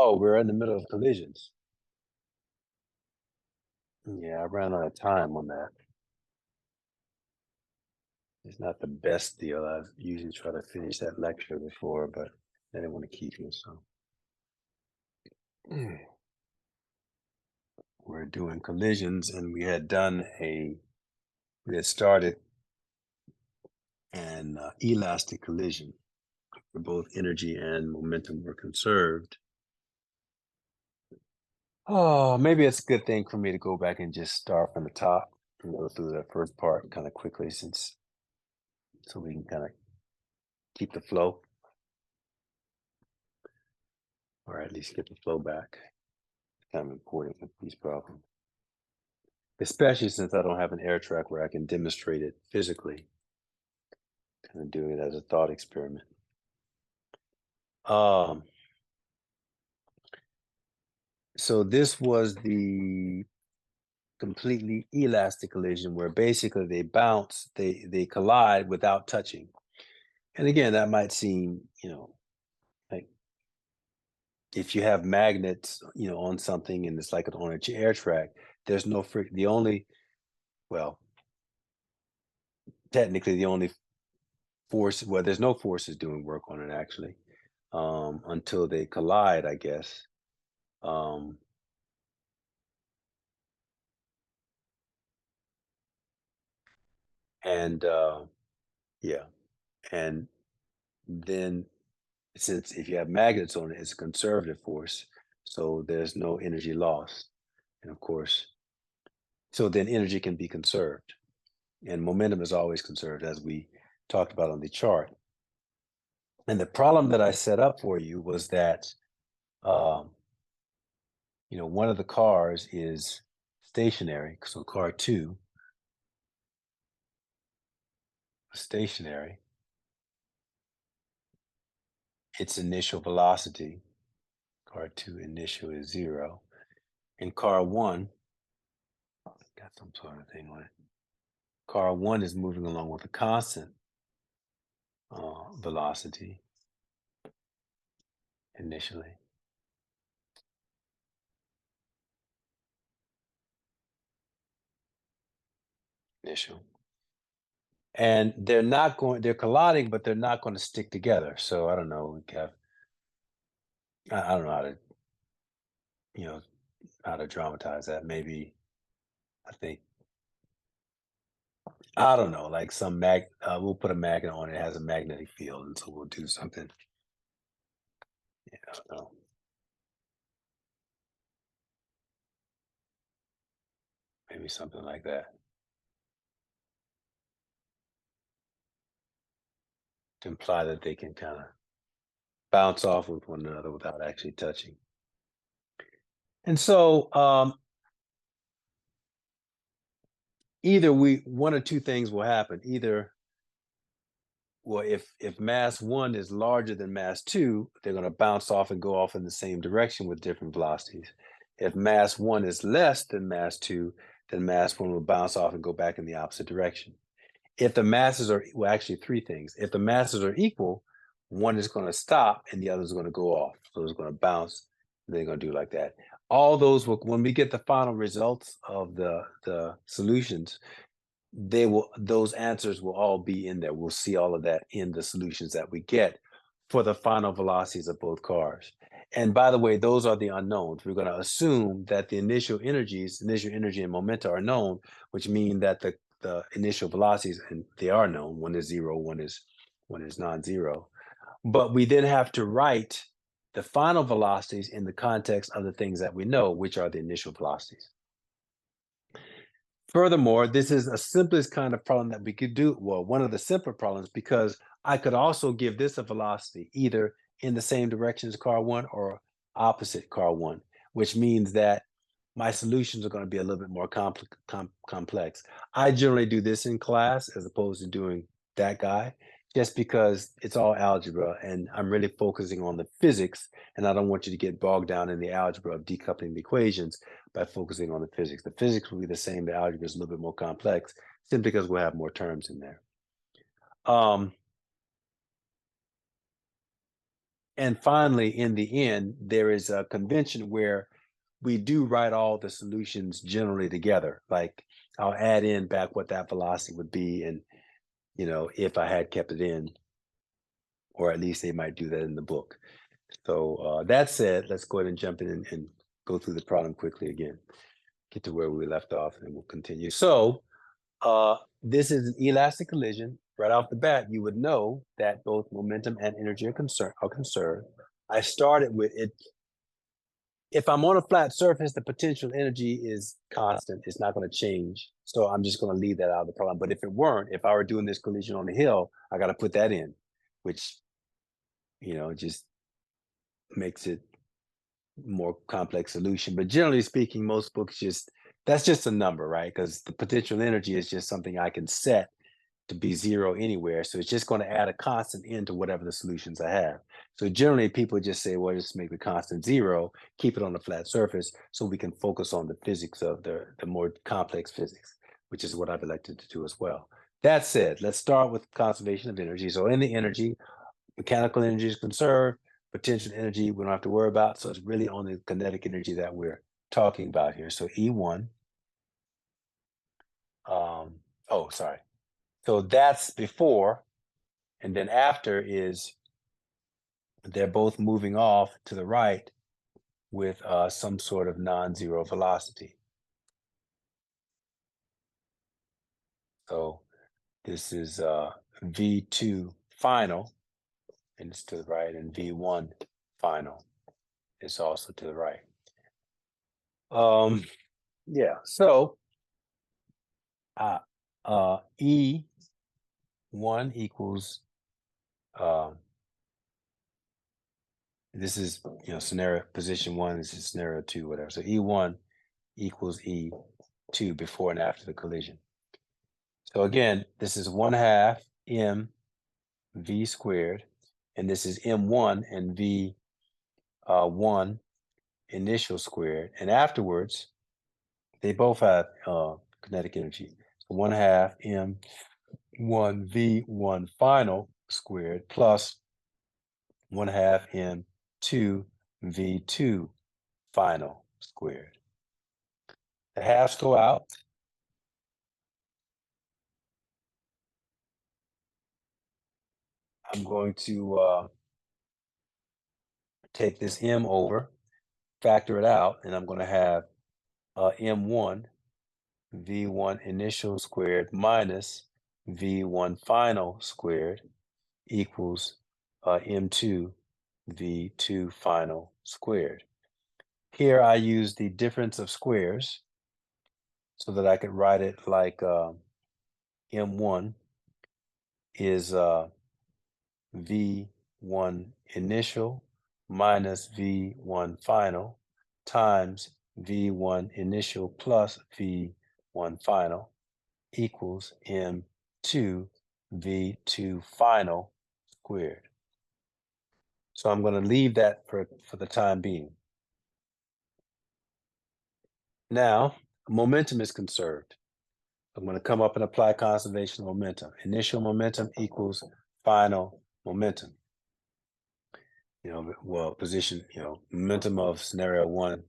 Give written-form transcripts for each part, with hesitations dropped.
Oh, we're in the middle of collisions. Yeah, I ran out of time on that. It's not the best deal. I usually try to finish that lecture before, but they didn't want to keep me, so we're doing collisions, and we had started an elastic collision where both energy and momentum were conserved. Oh, maybe it's a good thing for me to go back and just start from the top and go through that first part kind of quickly, since so we can kind of keep the flow, or at least get the flow back. Kind of important with these problems, especially since I don't have an air track where I can demonstrate it physically, kind of doing it as a thought experiment. Um, so this was the completely elastic collision where basically they bounce, they collide without touching. And again, that might seem, like if you have magnets, on something and it's like on a air track, there's no the only, well, technically the only force, well, there's no forces doing work on it actually, until they collide, I guess. Um, and yeah, and then since if you have magnets on it, it's a conservative force, so there's no energy lost. And of course, so then energy can be conserved, and momentum is always conserved, as we talked about on the chart. And the problem that I set up for you was that, um, one of the cars is stationary, so car two, stationary, its initial velocity, car two initial is 0, and car one got some sort of thing on it. Car one is moving along with a constant velocity initially, initial. And they're colliding, but they're not going to stick together. So I don't know. I don't know you know, how to dramatize that. Maybe I think, I don't know, like we'll put a magnet on it, it has a magnetic field, and so we'll do something. I don't know, maybe something like that to imply that they can kind of bounce off with one another without actually touching. And so either one or two things will happen. Either, well, if mass one is larger than mass two, they're going to bounce off and go off in the same direction with different velocities. If mass one is less than mass two, then mass one will bounce off and go back in the opposite direction. If the masses are, well, actually three things. If the masses are equal, one is going to stop and the other is going to go off. So it's going to bounce. They're going to do like that. All those will, when we get the final results of the solutions, those answers will all be in there. We'll see all of that in the solutions that we get for the final velocities of both cars. And by the way, those are the unknowns. We're going to assume that the initial energy and momentum are known, which mean that the initial velocities, and they are known. One is 0, one is non-zero. But we then have to write the final velocities in the context of the things that we know, which are the initial velocities. Furthermore, this is a simplest kind of problem that we could do. Well, one of the simpler problems, because I could also give this a velocity either in the same direction as car one or opposite car one, which means that my solutions are going to be a little bit more complex. I generally do this in class as opposed to doing that guy, just because it's all algebra and I'm really focusing on the physics, and I don't want you to get bogged down in the algebra of decoupling the equations by focusing on the physics. The physics will be the same, the algebra is a little bit more complex simply because we'll have more terms in there. Um, And finally, in the end, there is a convention where we do write all the solutions generally together. Like I'll add in back what that velocity would be, and if I had kept it in, or at least they might do that in the book. So that said, let's go ahead and jump in and go through the problem quickly again. Get to where we left off, and we'll continue. So this is an elastic collision. Right off the bat, you would know that both momentum and energy are conserved. I started with it. If I'm on a flat surface, the potential energy is constant. It's not going to change. So I'm just going to leave that out of the problem. But if it weren't, if I were doing this collision on a hill, I got to put that in, which, just makes it more complex solution. But generally speaking, most books that's just a number, right? Because the potential energy is just something I can set to be zero anywhere. So it's just going to add a constant into whatever the solutions I have. So generally people just say, well, just make the constant zero, keep it on a flat surface so we can focus on the physics of the more complex physics, which is what I've elected to do as well. That said, let's start with conservation of energy. So in the energy, mechanical energy is conserved, potential energy we don't have to worry about. So it's really only kinetic energy that we're talking about here. So E1, oh, sorry. So that's before, and then after is they're both moving off to the right with some sort of non-zero velocity. So this is V2 final, and it's to the right, and V1 final is also to the right. Yeah, so E1 equals, this is, scenario position one, this is scenario two, whatever. So E1 equals E2 before and after the collision. So again, this is 1/2 m v squared, and this is m1 and v1 initial squared, and afterwards they both have kinetic energy. So 1/2 m1 v1 final squared plus 1/2 m2 v2 final squared. The halves go out. I'm going to take this m over, factor it out, and I'm going to have m1 v1 initial squared minus v1 final squared equals m2 v2 final squared. Here I use the difference of squares so that I could write it like m1 is v1 initial minus v1 final times v1 initial plus v1 final equals m2 v2 final squared. So I'm going to leave that for the time being. Now, momentum is conserved. I'm going to come up and apply conservation of momentum. Initial momentum equals final momentum. Position, momentum of scenario one,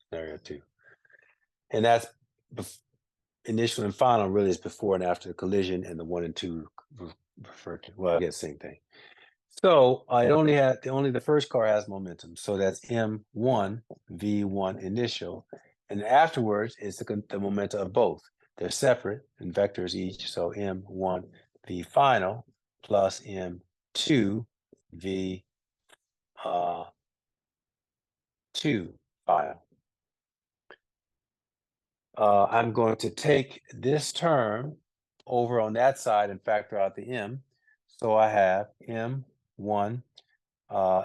scenario two. And that's initial and final really is before and after the collision, and the one and two refer to, well, I guess same thing. So only the first car has momentum. So that's M1 V1 initial. And afterwards is the momentum of both. They're separate in vectors each. So M1 V final plus M2 V 2 final. I'm going to take this term over on that side and factor out the M. So I have M1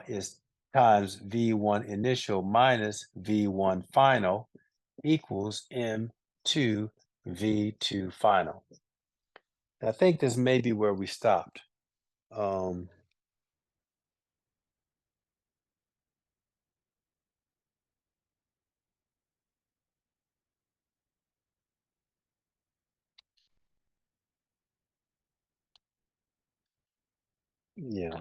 is times V1 initial minus V1 final equals M2 V2 final. And I think this may be where we stopped. Yeah.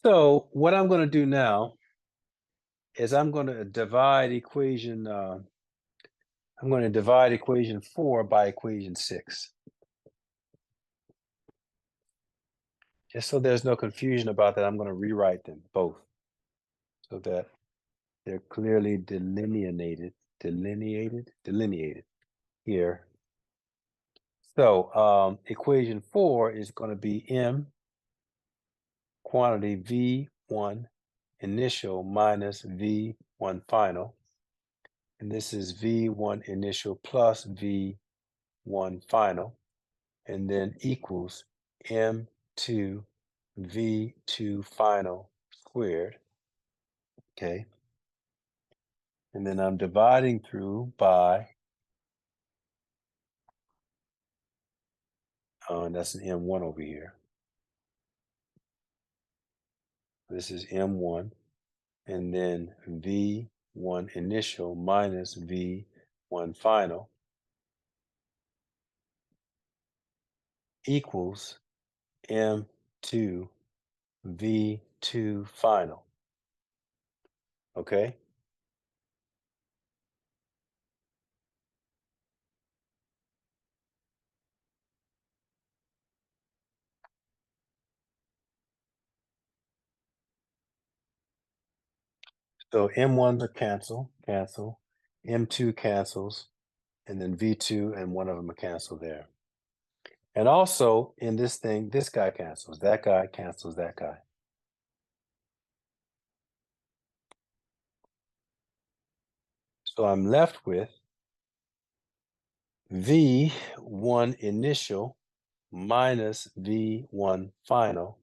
So what I'm going to do now is I'm going to divide equation 4 by equation 6. Just so there's no confusion about that, I'm going to rewrite them both so that they're clearly delineated here. So equation 4 is going to be M quantity V1 initial minus V1 final. And this is V1 initial plus V1 final. And then equals M2 V2 final squared. Okay. And then I'm dividing through by, and that's an M1 over here. This is M1. And then V1 initial minus V1 final equals M2 V2 final. Okay? So M1 to cancel, M2 cancels, and then V2 and one of them are canceled there. And also in this thing, this guy cancels that guy. So I'm left with V1 initial minus V1 final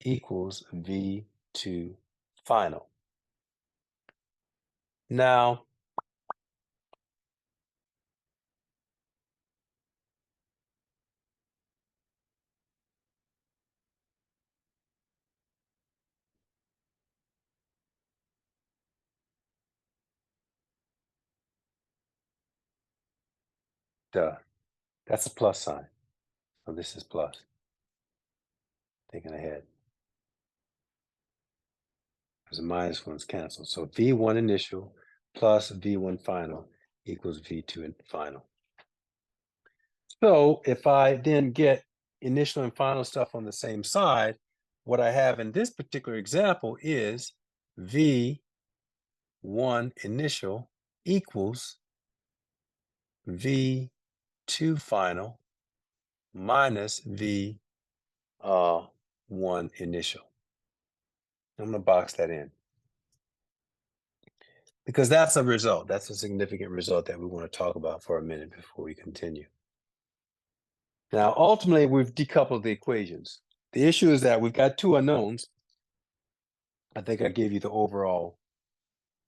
equals V2 final. Now, that's a plus sign. So this is plus, thinking ahead. Because the minus one's canceled. So V1 initial plus V1 final equals V2 final. So if I then get initial and final stuff on the same side, what I have in this particular example is V1 initial equals V2 final minus V1 initial. I'm going to box that in because that's a result. That's a significant result that we want to talk about for a minute before we continue. Now, ultimately, we've decoupled the equations. The issue is that we've got two unknowns. I think I gave you the overall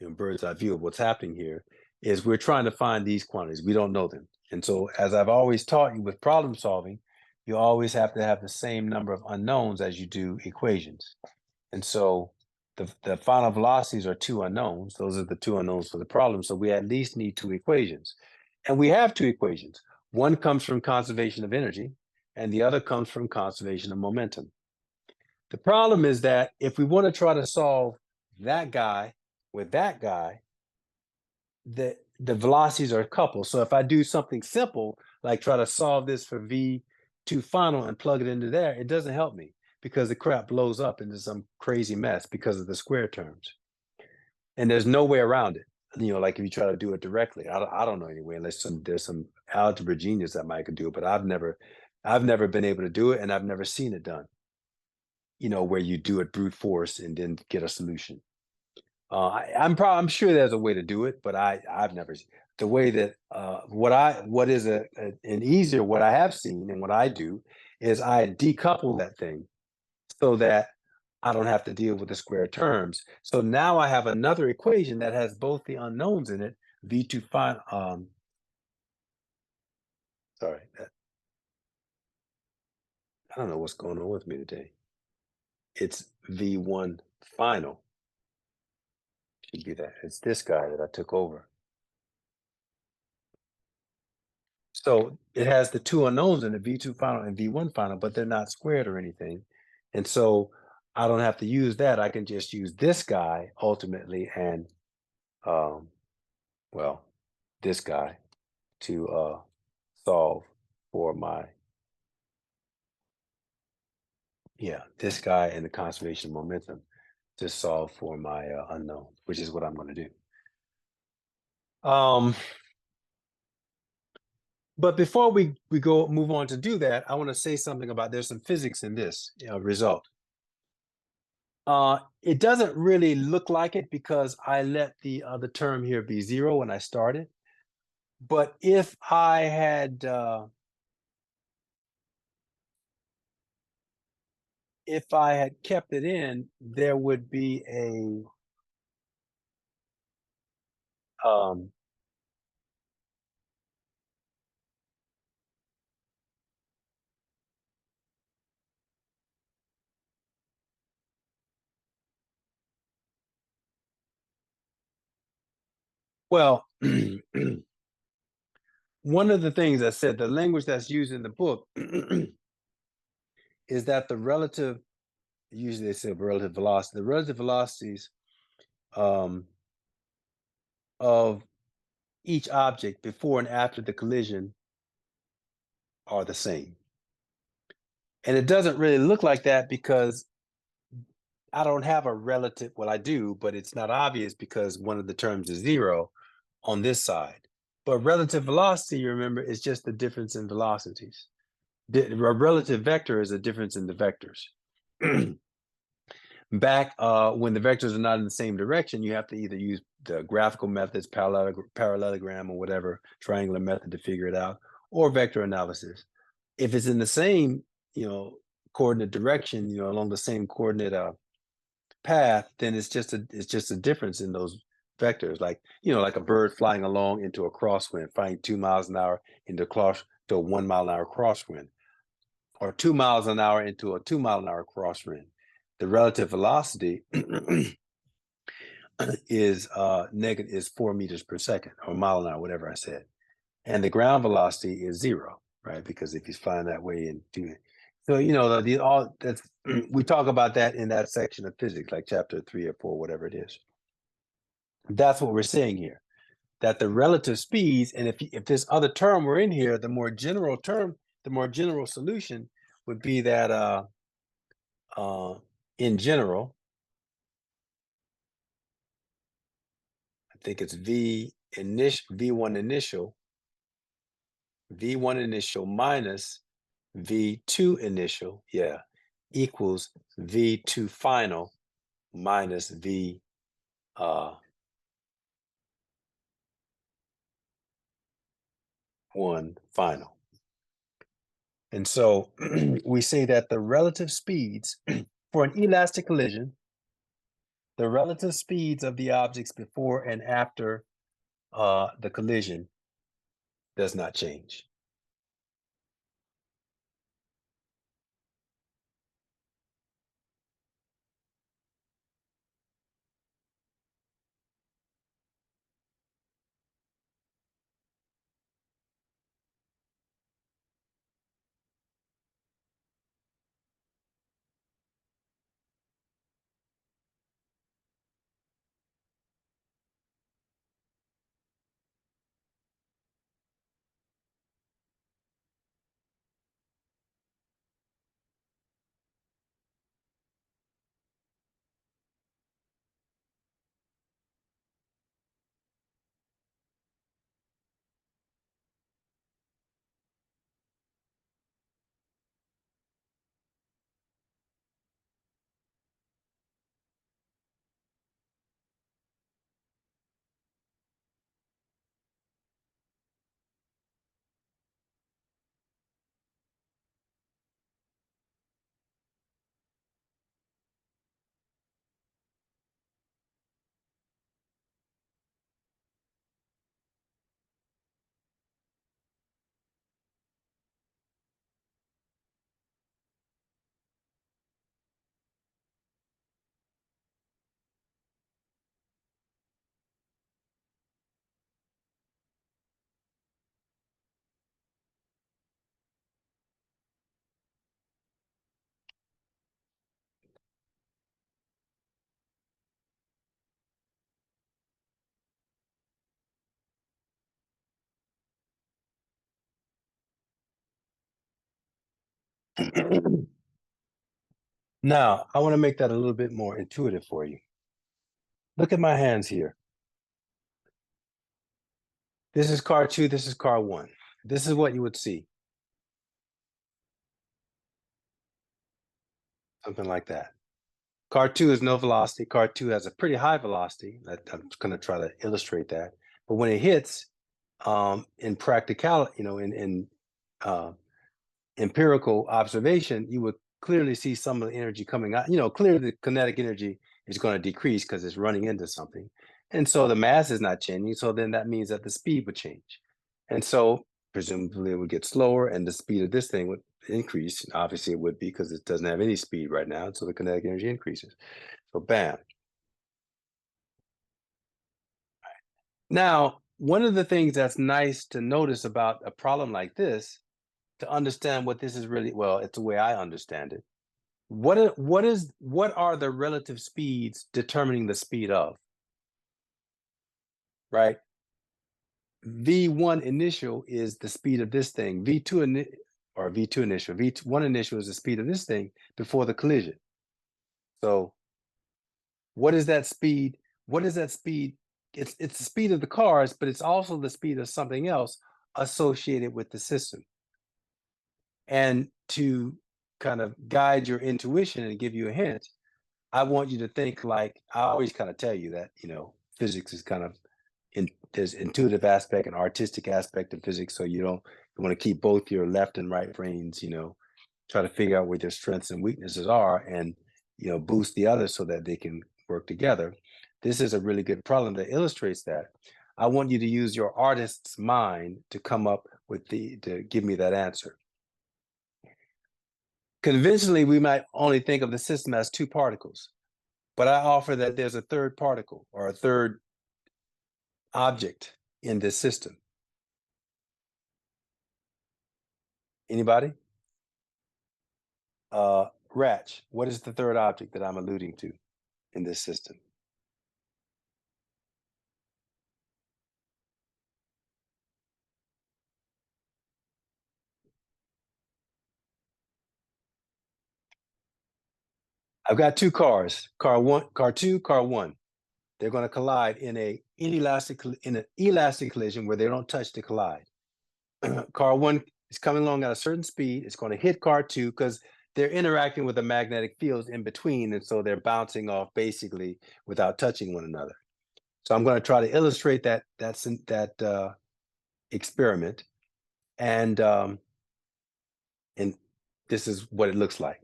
bird's eye view of what's happening here. Is we're trying to find these quantities. We don't know them. And so, as I've always taught you with problem solving, you always have to have the same number of unknowns as you do equations. And so the final velocities are two unknowns. Those are the two unknowns for the problem. So we at least need two equations. And we have two equations. One comes from conservation of energy, and the other comes from conservation of momentum. The problem is that if we want to try to solve that guy with that guy, the velocities are coupled. So if I do something simple, like try to solve this for V2 final and plug it into there, it doesn't help me because the crap blows up into some crazy mess because of the square terms. And there's no way around it. Like if you try to do it directly, I don't know anyway, unless there's some algebra genius that might could do it, but I've never been able to do it, and I've never seen it done. Where you do it brute force and then get a solution. I'm sure there's a way to do it, but I've never seen the way that what I have seen and what I do is I decouple that thing so that I don't have to deal with the square terms. So now I have another equation that has both the unknowns in it, V2 final. Sorry, I don't know what's going on with me today. It's V1 final. Should be that. It's this guy that I took over. So it has the two unknowns in it, V2 final and V1 final, but they're not squared or anything. And so I don't have to use that. I can just use this guy ultimately and um, well, this guy to solve for my, yeah, this guy and the conservation of momentum to solve for my unknown, which is what I'm going to do. Um, but before we go move on to do that, I want to say something about there's some physics in this result. It doesn't really look like it because I let the term here be zero when I started. But if I had kept it in, there would be a um, well, one of the things I said, the language that's used in the book is that the relative, usually they say relative velocity, the relative velocities um, of each object before and after the collision are the same. And it doesn't really look like that because I don't have a relative, well, I do, but it's not obvious because one of the terms is zero on this side. But relative velocity, you remember, is just the difference in velocities. A relative vector is a difference in the vectors. Back when the vectors are not in the same direction, you have to either use the graphical methods, parallelogram or whatever, triangular method to figure it out, or vector analysis. If it's in the same, coordinate direction, along the same coordinate path, then it's just a difference in those vectors. Like, like a bird flying along into a crosswind, flying 2 miles an hour into a 1 mile an hour crosswind, or 2 miles an hour into a 2 mile an hour crosswind. The relative velocity is 4 meters per second or mile an hour, whatever I said. And the ground velocity is zero, right? Because if he's flying that way and doing it. So, all that's we talk about that in that section of physics, like chapter 3 or 4, whatever it is. That's what we're saying here. That the relative speeds, and if this other term were in here, the more general term, the more general solution would be that uh in general, I think it's V1 initial minus V2 initial, yeah, equals V2 final minus V one final. And so we say that the relative speeds for an elastic collision, the relative speeds of the objects before and after the collision does not change. Now, I want to make that a little bit more intuitive for you. Look at my hands here. This is car two, this is car one. This is what you would see. Something like that. Car two is no velocity. Car two has a pretty high velocity. I'm going to try to illustrate that. But when it hits, in practicality, in uh, empirical observation, you would clearly see some of the energy coming out. Clearly the kinetic energy is going to decrease because it's running into something. And so the mass is not changing. So then that means that the speed would change. And so presumably it would get slower and the speed of this thing would increase. Obviously it would be because it doesn't have any speed right now. So the kinetic energy increases. So bam. Now, one of the things that's nice to notice about a problem like this, to understand what this is really, well, it's the way I understand it. What are the relative speeds determining the speed of, right? V1 initial is the speed of this thing. V2 initial. V1 initial is the speed of this thing before the collision. So what is that speed? What is that speed? It's the speed of the cars, but it's also the speed of something else associated with the system. And to kind of guide your intuition and give you a hint, I want you to think like I always kind of tell you that, physics is kind of there's intuitive aspect and artistic aspect of physics. So you want to keep both your left and right brains, try to figure out where their strengths and weaknesses are and, boost the others so that they can work together. This is a really good problem that illustrates that. I want you to use your artist's mind to come up with to give me that answer. Conventionally, we might only think of the system as two particles, but I offer that there's a third particle or a third object in this system. Anybody? Ratch, what is the third object that I'm alluding to in this system? I've got two cars, car one, car two, car one. They're going to collide in an elastic collision where they don't touch to collide. Car one is coming along at a certain speed. It's going to hit car two because they're interacting with the magnetic fields in between, and so they're bouncing off basically without touching one another. So I'm going to try to illustrate that experiment, and and this is what it looks like.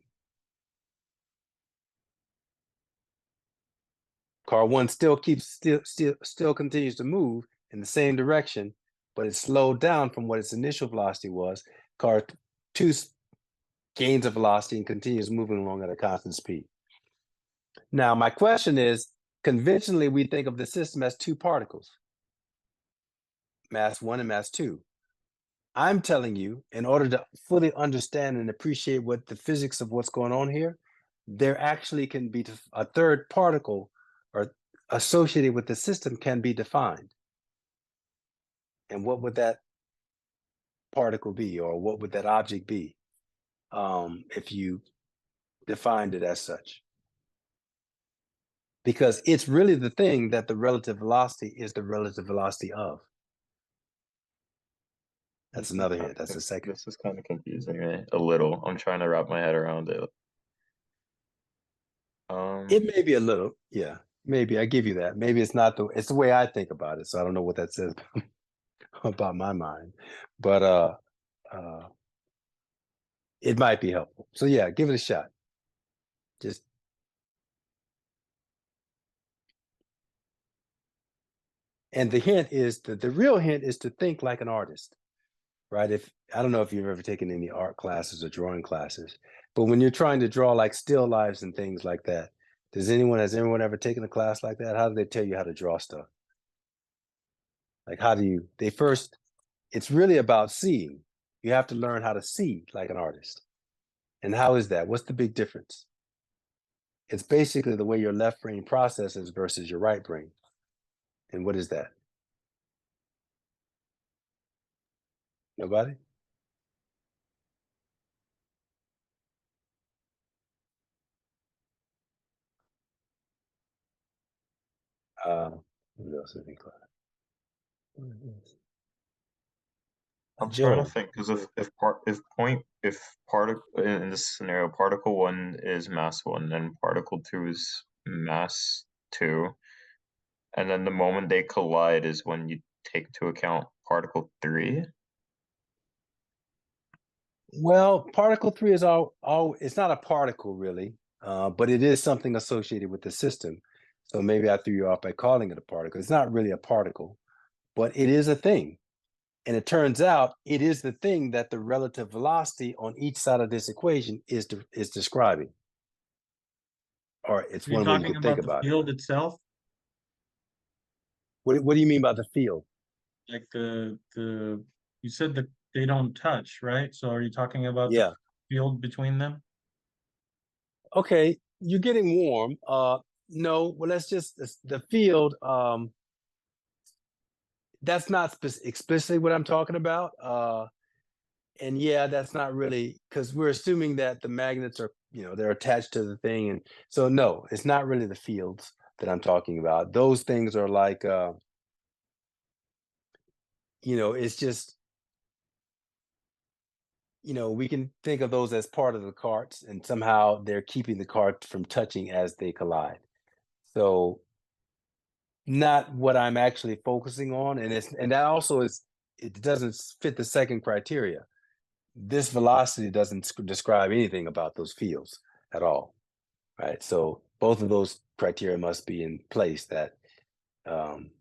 Car one still continues to move in the same direction, but it's slowed down from what its initial velocity was. Car two gains a velocity and continues moving along at a constant speed. Now, my question is, conventionally, we think of the system as two particles, mass one and mass two. I'm telling you, in order to fully understand and appreciate what the physics of what's going on here, there actually can be a third particle or associated with the system can be defined. And what would that particle be, or what would that object be, if you defined it as such? Because it's really the thing that the relative velocity is the relative velocity of. That's another hint. That's the second. This is kind of confusing, right? A little. I'm trying to wrap my head around it. It may be a little, yeah. Maybe I give you that. Maybe it's the way I think about it. So I don't know what that says about my mind, but uh, it might be helpful. So yeah, give it a shot. Just and the real hint is to think like an artist, right? If I don't know if you've ever taken any art classes or drawing classes, but when you're trying to draw like still lives and things like that, has anyone ever taken a class like that? How do they tell you how to draw stuff? Like how do you they first it's really about seeing. You have to learn how to see like an artist. And how is that? What's the big difference? It's basically the way your left brain processes versus your right brain. And what is that? Nobody? What else is in class? What is I'm trying to Joel. think because if particle in this scenario, particle one is mass one, and particle two is mass two, and then the moment they collide is when you take into account particle three. Well, particle three is all it's not a particle really, but it is something associated with the system. So maybe I threw you off by calling it a particle. It's not really a particle, but it is a thing. And it turns out it is the thing that the relative velocity on each side of this equation is describing, or it's Are you one way you talking could think about the about it. field itself? What do you mean by the field? Like the you said that they don't touch, right? So are you talking about the Yeah. field between them? Okay, you're getting warm. No, well, let's just the field. That's not explicitly what I'm talking about. And yeah, that's not really because we're assuming that the magnets are, they're attached to the thing, and so no, it's not really the fields that I'm talking about. Those things are like, it's just, we can think of those as part of the carts, and somehow they're keeping the cart from touching as they collide. So not what I'm actually focusing on, and that also it doesn't fit the second criteria. This velocity doesn't describe anything about those fields at all, right? So both of those criteria must be in place that um,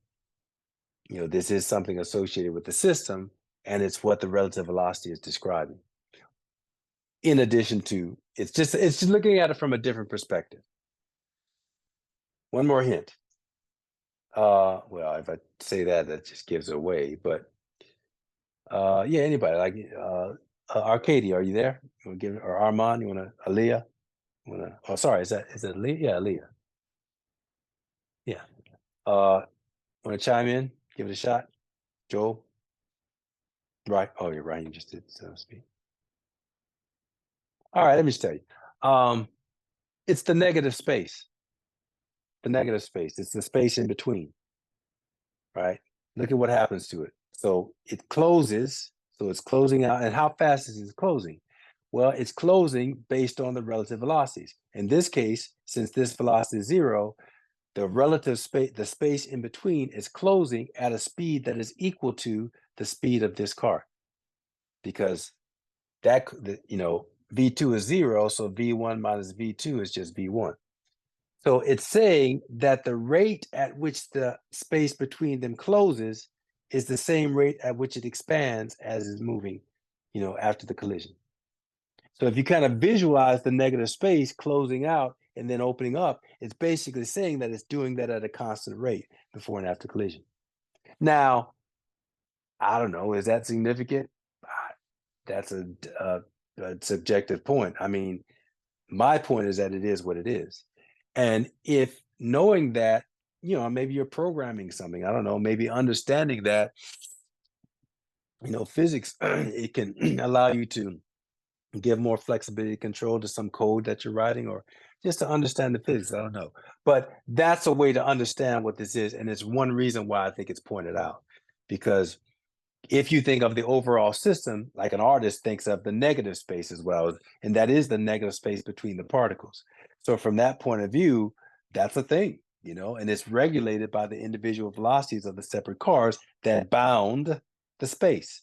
this is something associated with the system, and it's what the relative velocity is describing. In addition to, it's just looking at it from a different perspective. One more hint. Well, if I say that, that just gives it away. But yeah, anybody like Arcadia, are you there? You want to give or Armand? You want to Aaliyah? You want to? Oh, sorry, is it Aaliyah? Yeah, Aaliyah. Yeah. Want to chime in? Give it a shot, Joel. Right. Oh, you're right. You just did so to speak. All right. Let me just tell you. It's the negative space. The negative space. It's the space in between. Right. Look at what happens to it. So it closes. So it's closing out. And how fast is it closing? Well, it's closing based on the relative velocities. In this case, since this velocity is zero, the relative space, the space in between is closing at a speed that is equal to the speed of this car, because V2 is zero, so V1 minus V2 is just V1. So it's saying that the rate at which the space between them closes is the same rate at which it expands as it's moving, after the collision. So if you kind of visualize the negative space closing out and then opening up, it's basically saying that it's doing that at a constant rate before and after collision. Now, I don't know, is that significant? That's a subjective point. I mean, my point is that it is what it is. And if knowing that, maybe you're programming something, I don't know, maybe understanding that, physics, it can allow you to give more flexibility control to some code that you're writing, or just to understand the physics. I don't know. But that's a way to understand what this is. And it's one reason why I think it's pointed out. Because if you think of the overall system, like an artist thinks of the negative space as well, and that is the negative space between the particles. So from that point of view, that's a thing, and it's regulated by the individual velocities of the separate cars that bound the space.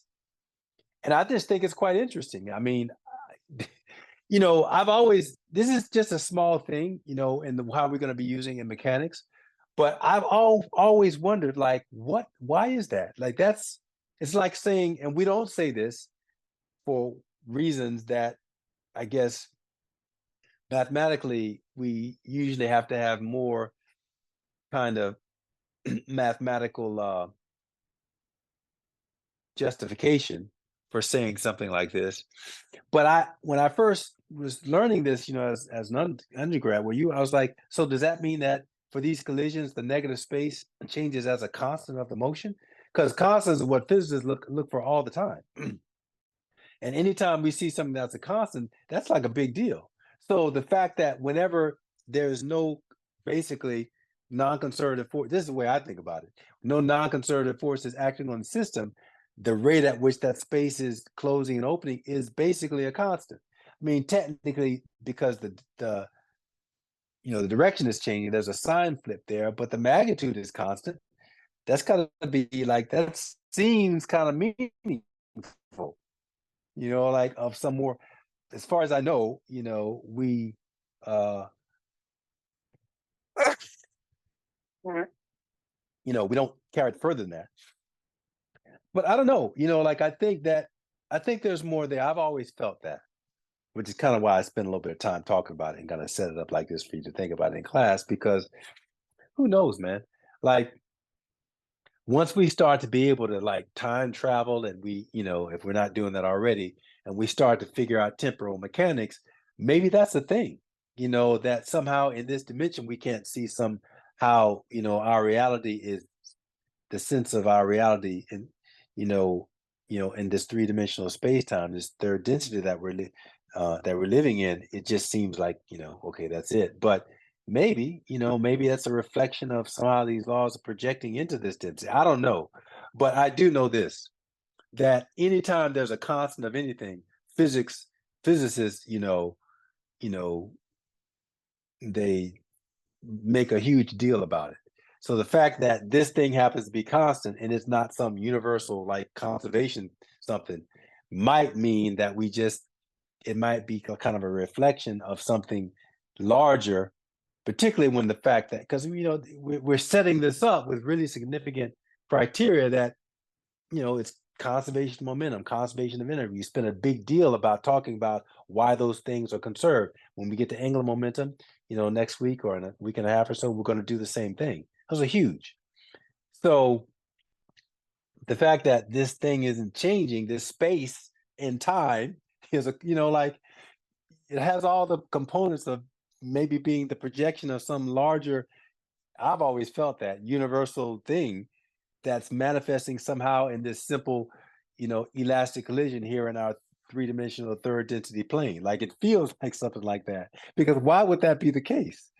And I just think it's quite interesting. I mean, I've always, this is just a small thing, in how we're going to be using in mechanics, but I've always wondered, like, why is that? Like, it's like saying, and we don't say this for reasons that I guess mathematically we usually have to have more kind of mathematical justification for saying something like this. But when I first was learning this, as an undergrad, I was like, so does that mean that for these collisions, the negative space changes as a constant of the motion? Because constants are what physicists look for all the time. And anytime we see something that's a constant, that's like a big deal. So the fact that whenever there's no, basically, non-conservative force, this is the way I think about it. No non-conservative force is acting on the system. The rate at which that space is closing and opening is basically a constant. I mean, technically, because the the direction is changing, there's a sign flip there, but the magnitude is constant. That's gotta be like that seems kind of meaningful, like of some more, as far as I know, we uh we don't carry it further than that. But I don't know, like I think there's more there. I've always felt that, which is kind of why I spend a little bit of time talking about it and kind of set it up like this for you to think about it in class, because who knows, man? Like once we start to be able to like time travel and if we're not doing that already, and we start to figure out temporal mechanics, maybe that's a thing, that somehow in this dimension we can't see somehow, our reality is the sense of our reality in you know in this three-dimensional space-time, this third density that we're living in. It just seems like, okay, that's it. But maybe, maybe that's a reflection of somehow these laws are projecting into this density. I don't know, but I do know this, that anytime there's a constant of anything, physicists, you know they make a huge deal about it. So the fact that this thing happens to be constant and it's not some universal like conservation something might mean that it might be kind of a reflection of something larger, particularly when the fact that, because we're setting this up with really significant criteria that it's conservation of momentum, conservation of energy. You spend a big deal about talking about why those things are conserved. When we get to angular momentum, next week or in a week and a half or so, we're going to do the same thing. Those are huge. So the fact that this thing isn't changing, this space and time is like it has all the components of maybe being the projection of some larger, I've always felt that universal thing that's manifesting somehow in this simple, elastic collision here in our three-dimensional third density plane. Like it feels like something like that. Because why would that be the case?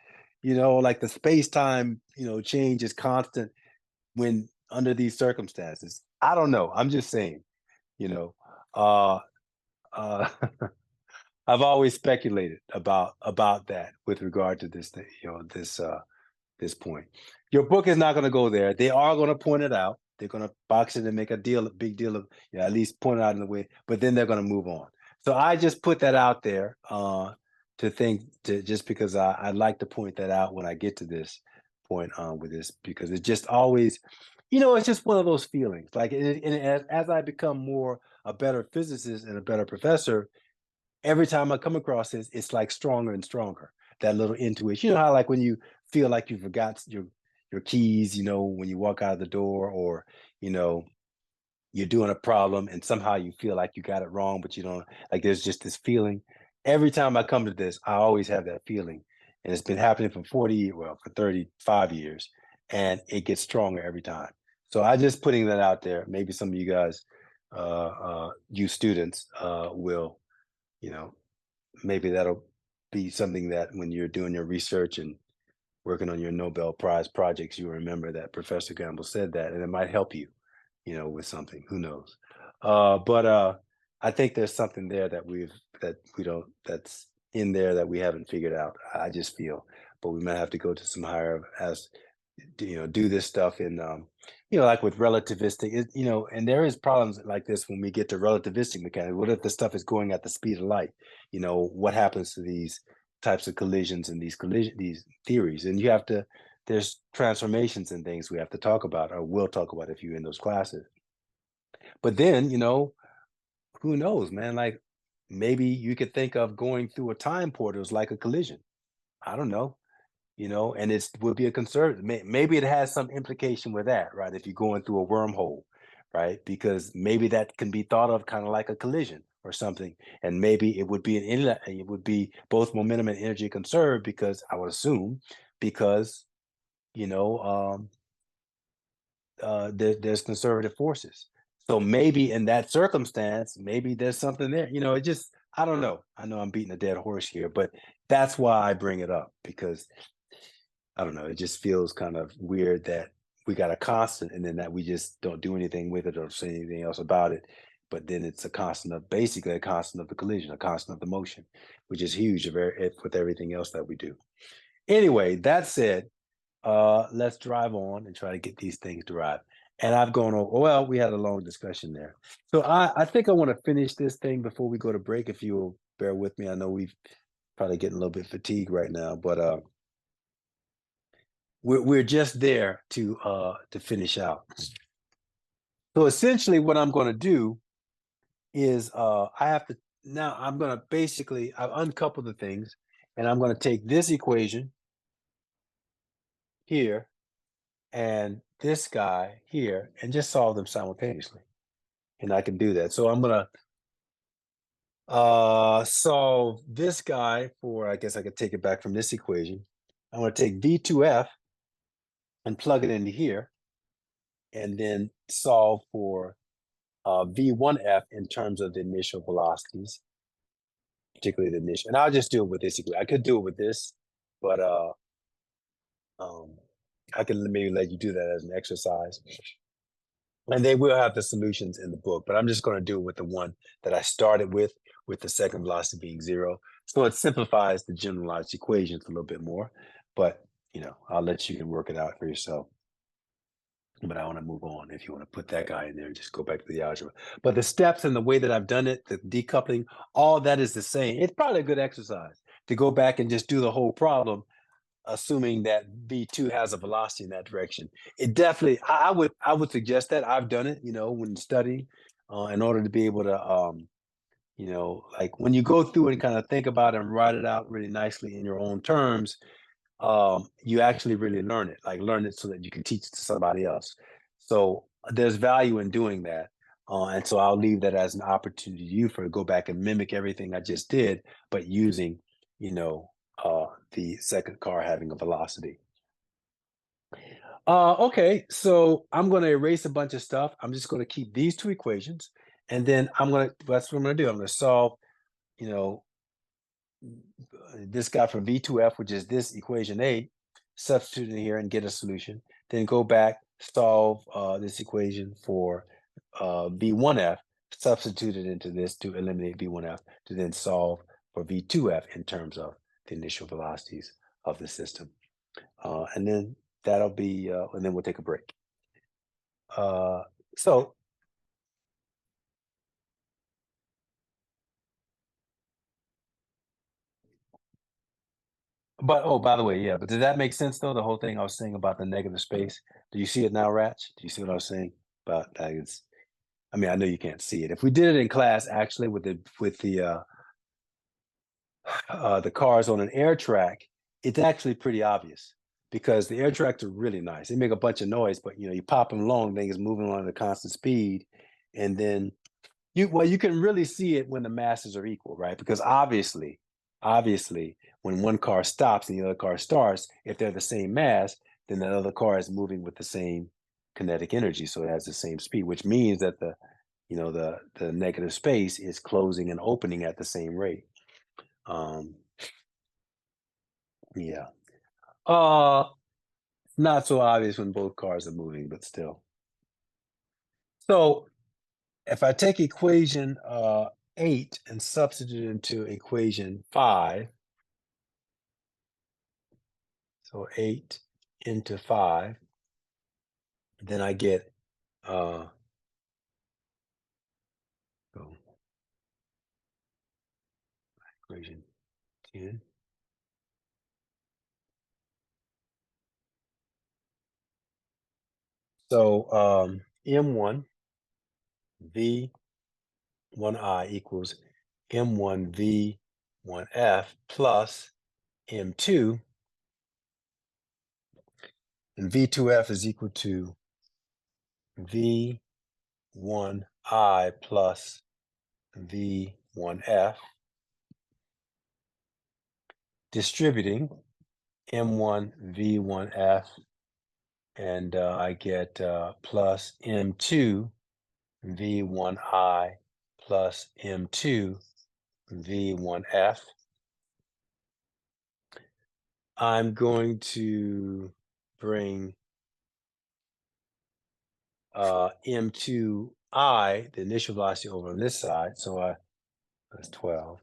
Like the space-time, change is constant when under these circumstances. I don't know. I'm just saying, you know. Uh uh I've always speculated about that with regard to this thing, this point. Your book is not going to go there. They are going to point it out. They're going to box it and make a big deal of, at least point it out in the way, but then they're going to move on. So I just put that out there just because I'd like to point that out when I get to this point with this, because it just always, it's just one of those feelings. Like, and as I become a better physicist and a better professor, every time I come across this, it's like stronger and stronger. That little intuition. You know how like when you feel like you forgot your keys, when you walk out of the door, or you know, you're doing a problem and somehow you feel like you got it wrong, but you don't, like there's just this feeling. Every time I come to this, I always have that feeling. And it's been happening for for 35 years. And it gets stronger every time. So I just putting that out there. Maybe some of you guys, you students, will, you know, maybe that'll be something that when you're doing your research and working on your Nobel Prize projects, you remember that Professor Gamble said that, and it might help you, with something. Who knows? But I think there's something there that we don't that's in there that we haven't figured out. I just feel, but we might have to go to some higher as do this stuff in like with relativistic, and there is problems like this when we get to relativistic mechanics. What if the stuff is going at the speed of light? What happens to these types of collisions and these theories? And there's transformations and things we have to talk about, or will talk about if you're in those classes. But then, who knows, man? Like maybe you could think of going through a time portal as like a collision. I don't know, and it would be a concern. Maybe it has some implication with that, right? If you're going through a wormhole, right? Because maybe that can be thought of kind of like a collision or something, and maybe it would be it would be both momentum and energy conserved, because I would assume, because you know there's conservative forces. So maybe in that circumstance, maybe there's something there. It just, I don't know. I know I'm beating a dead horse here, but that's why I bring it up, because I don't know, it just feels kind of weird that we got a constant and then that we just don't do anything with it or say anything else about it. But then it's a constant of basically a constant of the collision, a constant of the motion, which is huge with everything else that we do. Anyway, that said, let's drive on and try to get these things derived. And I've gone over, well, we had a long discussion there. So I think I want to finish this thing before we go to break, if you will bear with me. I know we've probably getting a little bit fatigued right now, but we're just there to finish out. So essentially what I'm going to do is I have to now I'm going to basically I've uncoupled the things and I'm going to take this equation here and this guy here and just solve them simultaneously. And I can do that. So I'm going to solve this guy for, I guess I could take it back from this equation. I'm going to take V2F and plug it into here and then solve for V1F in terms of the initial velocities, particularly the initial. And I'll just do it with this equation. I could do it with this, but um, I can maybe let you do that as an exercise. And they will have the solutions in the book, but I'm just going to do it with the one that I started with the second velocity being 0. So it simplifies the generalized equations a little bit more, but I'll let you can work it out for yourself. But I want to move on. If you want to put that guy in there and just go back to the algebra. But the steps and the way that I've done it, the decoupling, all that is the same. It's probably a good exercise to go back and just do the whole problem, assuming that V2 has a velocity in that direction. It definitely, I would suggest that. I've done it, when studying, in order to be able to, like when you go through and kind of think about it and write it out really nicely in your own terms, you actually really learn it so that you can teach it to somebody else. So there's value in doing that. And so I'll leave that as an opportunity to you to go back and mimic everything I just did, but using, the second car having a velocity. Okay, so I'm going to erase a bunch of stuff. I'm just going to keep these two equations, and then that's what I'm going to do. I'm going to solve, you know, this guy for V2F, which is this equation A, substitute in here and get a solution. Then go back, solve this equation for V1F, substitute it into this to eliminate V1F, to then solve for V2F in terms of the initial velocities of the system. And then that'll be, and then we'll take a break. So But oh, by the way, yeah. But did that make sense though? The whole thing I was saying about the negative space. Do you see it now, Ratch? Do you see what I was saying about that? I mean, I know you can't see it. If we did it in class, actually, with the cars on an air track, it's actually pretty obvious because the air tracks are really nice. They make a bunch of noise, but you pop them along, thing is moving along at a constant speed, and then you can really see it when the masses are equal, right? Because obviously, when one car stops and the other car starts, if they're the same mass, then the other car is moving with the same kinetic energy, so it has the same speed, which means that the negative space is closing and opening at the same rate. Um, yeah. Not so obvious when both cars are moving, but still. So if I take equation 8 and substitute it into equation 5, so 8 into 5, then I get so equation 10. So M1 V1I equals M1 V1F plus M2, and V2F is equal to V1I plus V1F, distributing M1 V1F, and I get plus M2 V1I plus M2 V1F. I'm going to bring M2I, the initial velocity, over on this side. So that's 12.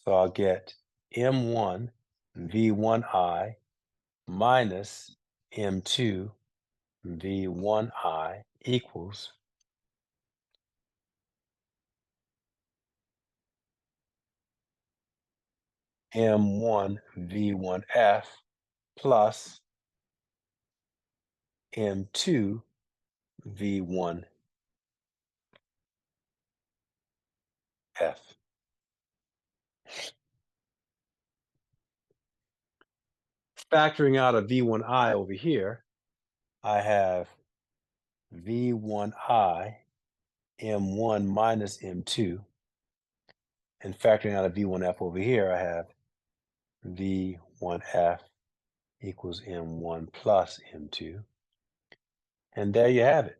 So I'll get M1 V1I minus M2 V1I equals M1 V1F plus M2 V1F. Factoring out a V1I over here, I have V1I M1 minus M2. And factoring out a V1F over here, I have V1F equals M1 plus M2. And there you have it.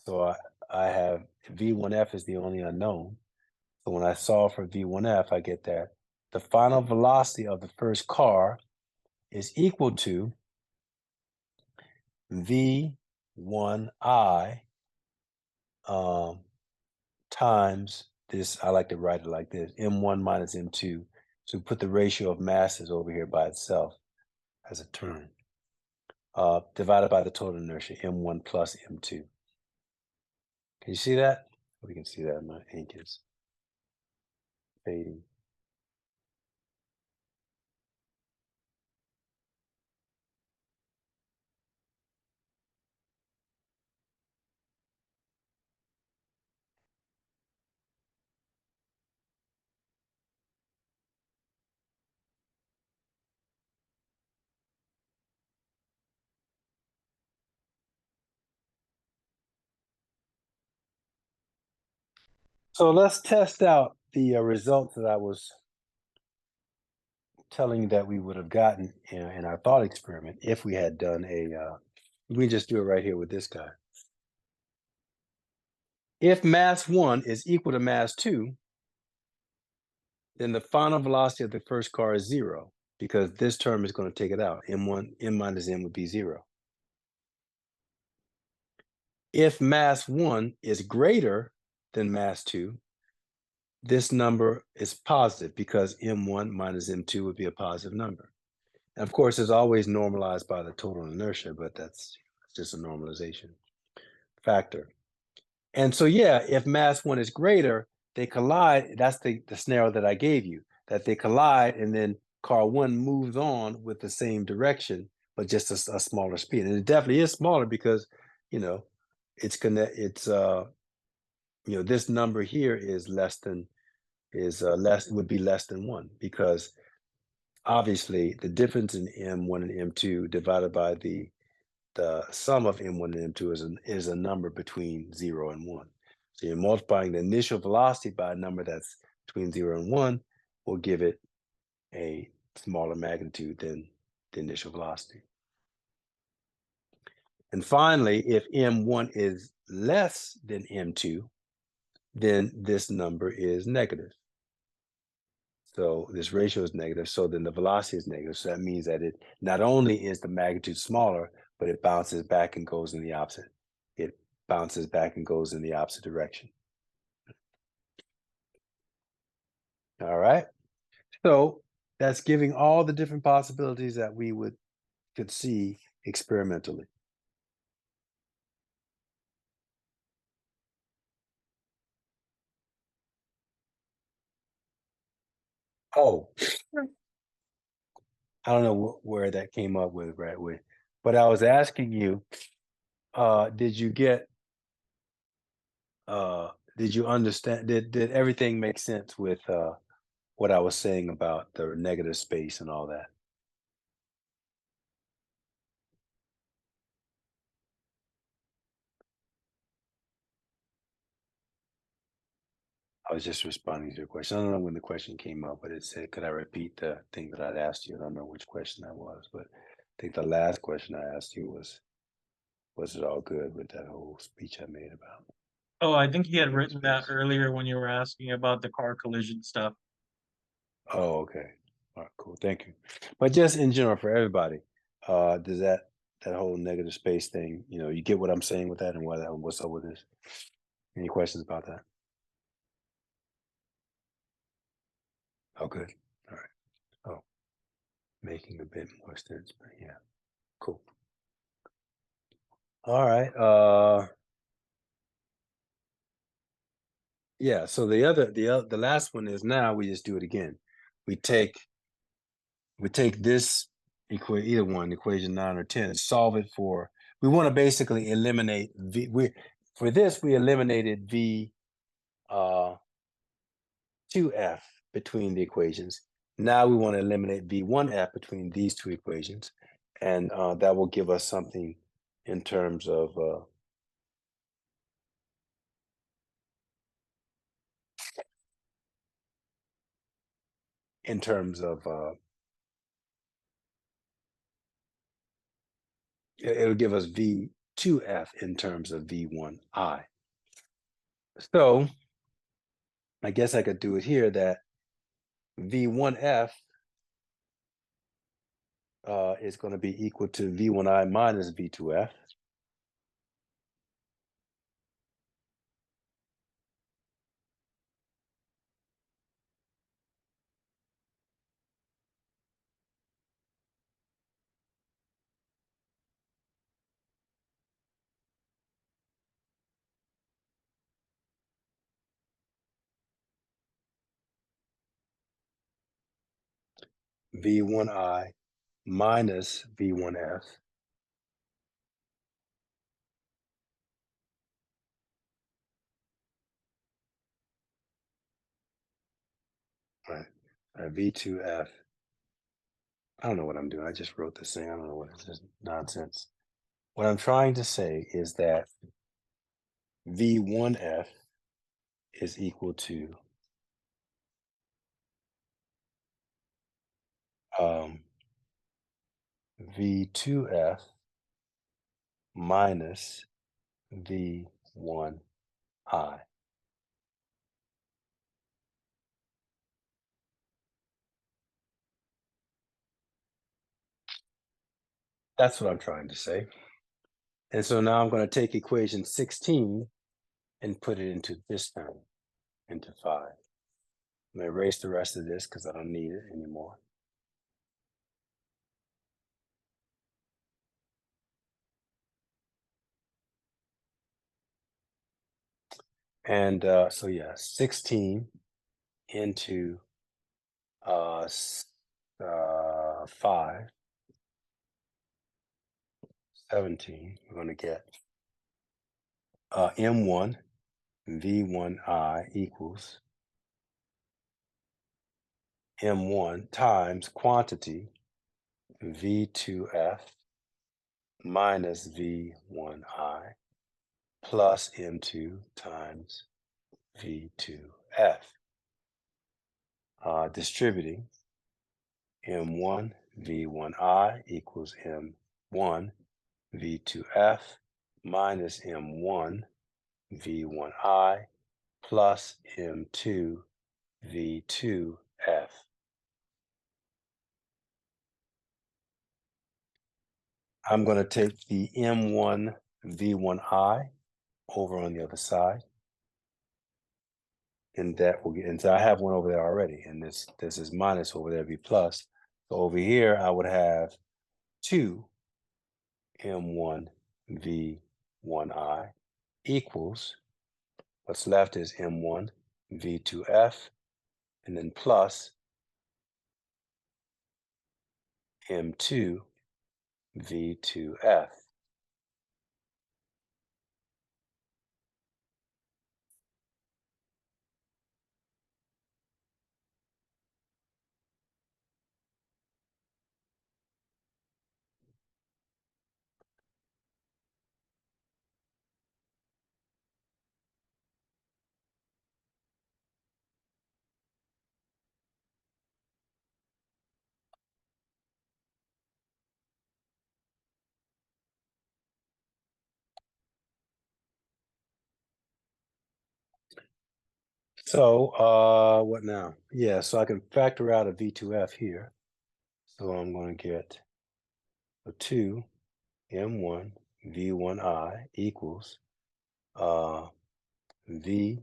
So I have V1F is the only unknown. So when I solve for V1F, I get that the final velocity of the first car is equal to V1I times this. I like to write it like this, M1 minus M2. So put the ratio of masses over here by itself as a term, divided by the total inertia, M1 plus M2. Can you see that? We can see that. My ink is fading. So let's test out the results that I was telling you that we would have gotten in our thought experiment if we had done we just do it right here with this guy. If mass 1 is equal to mass 2, then the final velocity of the first car is 0, because this term is going to take it out. M1, M minus M would be 0. If mass 1 is greater than mass 2, this number is positive because M1 minus M2 would be a positive number. And of course, it's always normalized by the total inertia, but that's just a normalization factor. And so, yeah, if mass 1 is greater, they collide. That's the scenario that I gave you, that they collide and then car 1 moves on with the same direction, but just a smaller speed. And it definitely is smaller because, you know, this number here is would be less than 1, because obviously the difference in M1 and M2 divided by the sum of M1 and M2 is a number between 0 and 1. So you're multiplying the initial velocity by a number that's between 0 and 1 will give it a smaller magnitude than the initial velocity. And finally, if M1 is less than M2, then this number is negative. So this ratio is negative, so then the velocity is negative. So that means that it not only is the magnitude smaller, but it bounces back and goes in the opposite. It bounces back and goes in the opposite direction. All right. So that's giving all the different possibilities that we could see experimentally. Oh, I don't know where that came up with, right? But I was asking you, did you get did you understand, did everything make sense with what I was saying about the negative space and all that? I was just responding to your question. I don't know when the question came up, but it said, could I repeat the thing that I'd asked you? I don't know which question that was, but I think the last question I asked you was it all good with that whole speech I made about? Oh, I think he had written that earlier when you were asking about the car collision stuff. Oh, okay. All right, cool. Thank you. But just in general for everybody, does that whole negative space thing, you get what I'm saying with that and what's up with this? Any questions about that? Oh, good. All right. Oh, making a bit more sense, but yeah, cool. All right. Yeah. So the last one is now we just do it again. We take this either one, equation 9 or 10, and solve it for. We want to basically eliminate v. For this we eliminated v 2f between the equations. Now we want to eliminate v1f between these two equations, and that will give us something in terms of it'll give us v2f in terms of v1I. So I guess I could do it here that v1f is going to be equal to v1I minus v2f. v1I minus v1f. Right. V2f. I don't know what I'm doing. I just wrote this thing. I don't know what it's just nonsense. What I'm trying to say is that v1f is equal to v2f minus v1I. That's what I'm trying to say. And so now I'm going to take equation 16 and put it into this term, into 5. I'm going to erase the rest of this because I don't need it anymore. And so yeah, 16 into 5, 17, we're going to get M1 V1I equals M1 times quantity V2F minus V1I plus M2 times V2F. Distributing M1 V1I equals M1 V2F minus M1 V1I plus M2 V2F. I'm going to take the M1 V1I over on the other side. And that will get, and so I have one over there already. And this is minus over there, be plus. So over here, I would have 2 M1 V1I equals, what's left is M1 V2F, and then plus M2 V2F. So what now? Yeah, so I can factor out a V2F here. So I'm going to get a 2 M1 V1I equals V2F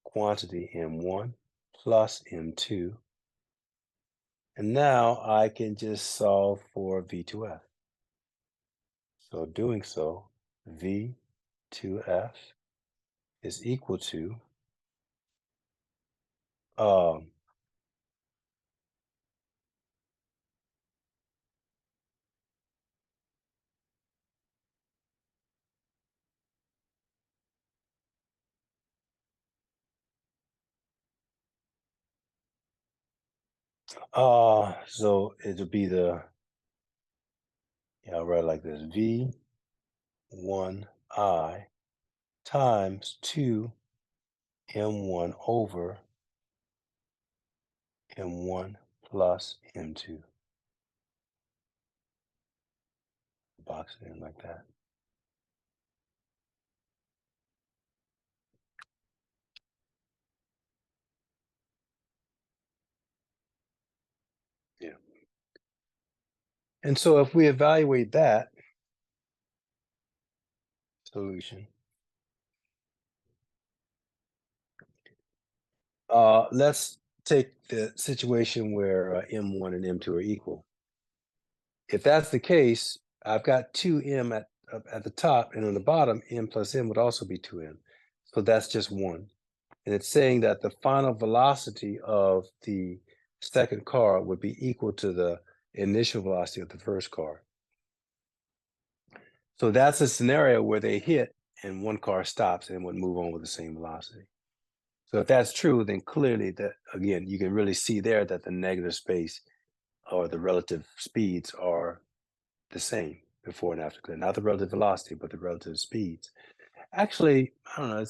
quantity M1 plus M2. And now I can just solve for V2F. So doing so, V2F is equal to um, so it'll be I'll write it like this, V1I times 2 M1 over M1 plus M2. Box it in like that. Yeah. And so if we evaluate that solution, let's take the situation where M1 and M2 are equal. If that's the case, I've got 2M at the top, and on the bottom, M plus M would also be 2M. So that's just 1. And it's saying that the final velocity of the second car would be equal to the initial velocity of the first car. So that's a scenario where they hit and one car stops and would move on with the same velocity. So if that's true, then clearly that, again, you can really see there that the negative space or the relative speeds are the same before and after clear. Not the relative velocity, but the relative speeds. Actually, I don't know,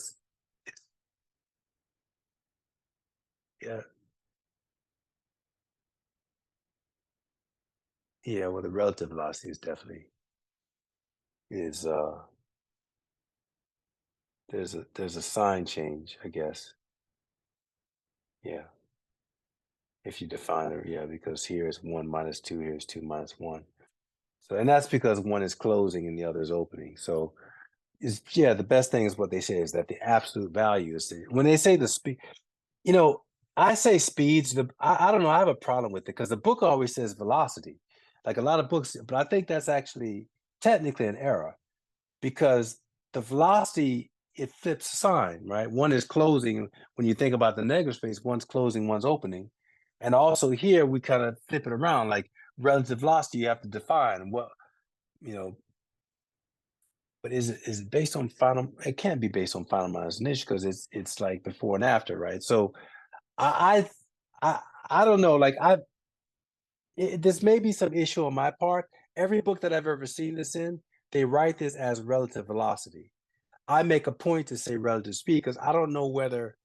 yeah, yeah, well, the relative velocity is definitely is there's a sign change, I guess. Yeah. If you define it, yeah, because here is 1 minus 2, here's 2 minus 1. So, and that's because one is closing and the other is opening. So, yeah, the best thing is what they say is that the absolute value is when they say the speed, you know, I say speeds, I don't know, I have a problem with it because the book always says velocity, like a lot of books, but I think that's actually technically an error because the velocity, it flips a sign, right? One is closing when you think about the negative space, one's closing, one's opening. And also here we kind of flip it around, like relative velocity, you have to define what, you know, but is it based on final? It can't be based on final minus initial because it's like before and after, right? So I I I don't know, like this may be some issue on my part. Every book that I've ever seen this in, they write this as relative velocity. I make a point to say relative speed because I don't know whether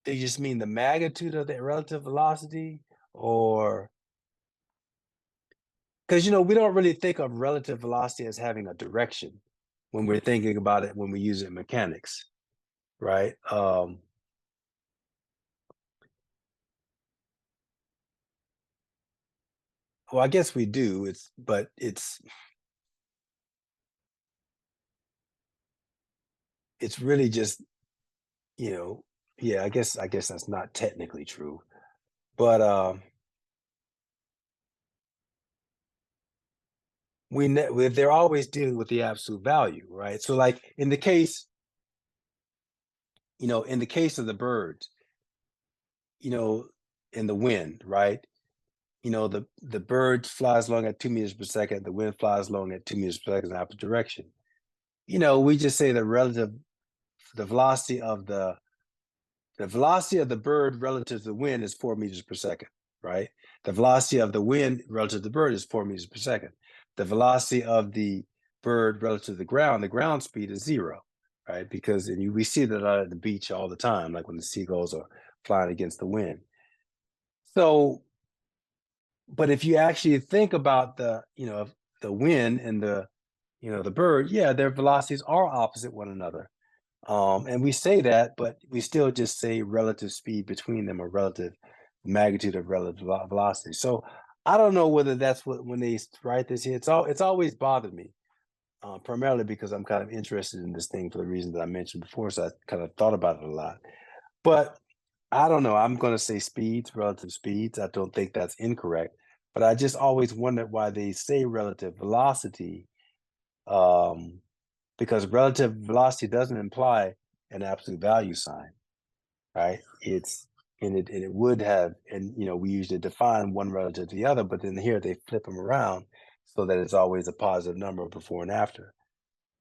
they just mean the magnitude of the relative velocity or because we don't really think of relative velocity as having a direction when we're thinking about it when we use it in mechanics, right? Well, I guess we do. But it's really just yeah. I guess that's not technically true, but they're always dealing with the absolute value, right? So like in the case, in the case of the birds, you know, in the wind, right? The bird flies along at 2 meters per second, the wind flies along at 2 meters per second in the opposite direction. We just say the velocity of the bird relative to the wind is 4 meters per second, right? The velocity of the wind relative to the bird is 4 meters per second. The velocity of the bird relative to the ground speed is 0, right? Because we see that at the beach all the time, like when the seagulls are flying against the wind. So, but if you actually think about the wind and the the bird, yeah, their velocities are opposite one another. And we say that, but we still just say relative speed between them or relative magnitude of relative velocity. So I don't know whether that's what when they write this here. It's always bothered me, primarily because I'm kind of interested in this thing for the reason that I mentioned before. So I kind of thought about it a lot. But I don't know. I'm going to say speeds, relative speeds. I don't think that's incorrect. But I just always wondered why they say relative velocity, um, because relative velocity doesn't imply an absolute value sign, right? And it would have, and we usually define one relative to the other, but then here they flip them around so that it's always a positive number before and after.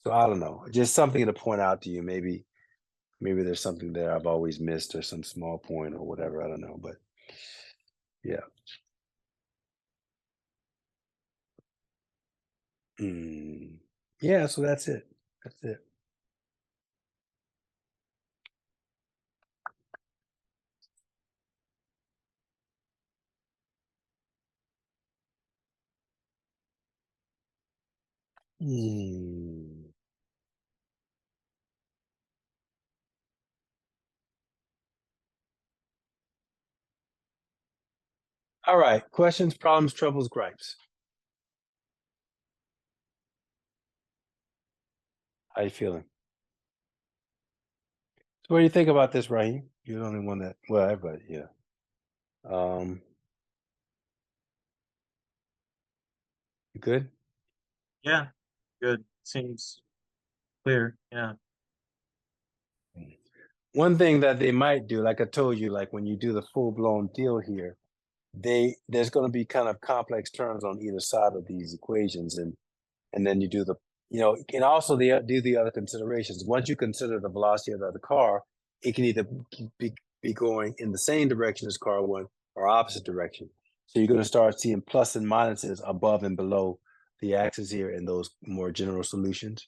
So I don't know, just something to point out to you. Maybe there's something there I've always missed or some small point or whatever. I don't know, but yeah. Mm. Yeah, so that's it. That's it. Mm. All right. Questions, problems, troubles, gripes. How you feeling? So what do you think about this, Raheem? You're the only one that, well, everybody, yeah. Um, you good? Yeah, good. Seems clear. Yeah. One thing that they might do, like I told you, like when you do the full blown deal here, there's going to be kind of complex terms on either side of these equations, and then you do and also do the other considerations. Once you consider the velocity of the other car, it can either be going in the same direction as car one or opposite direction. So you're going to start seeing plus and minuses above and below the axis here in those more general solutions.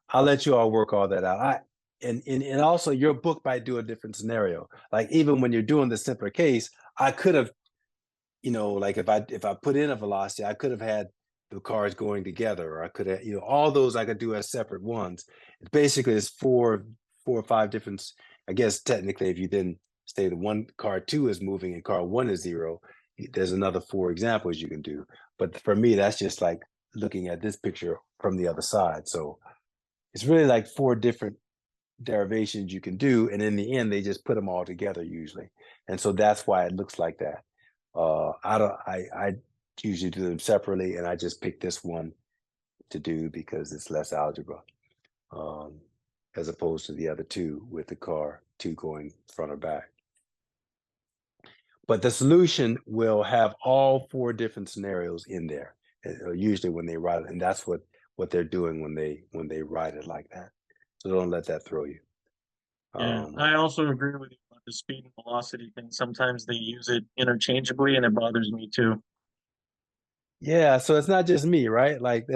I'll let you all work all that out. And also your book might do a different scenario. Like even when you're doing the simpler case, I could have, like if I put in a velocity, I could have had the cars going together, or I could have, all those I could do as separate ones. It's basically it's four or five different. I guess technically, if you then say the one car two is moving and car one is zero, there's another four examples you can do. But for me, that's just like looking at this picture from the other side. So it's really like four different derivations you can do, and in the end, they just put them all together usually, and so that's why it looks like that. I don't. I usually do them separately, and I just pick this one to do because it's less algebra, um, as opposed to the other two with the car two going front or back. But the solution will have all four different scenarios in there, usually when they write it, and that's what they're doing when they write it like that. So don't let that throw you. Yeah. Um, I also agree with you about the speed and velocity thing. Sometimes they use it interchangeably and it bothers me too. Yeah, so it's not just me, right? Like,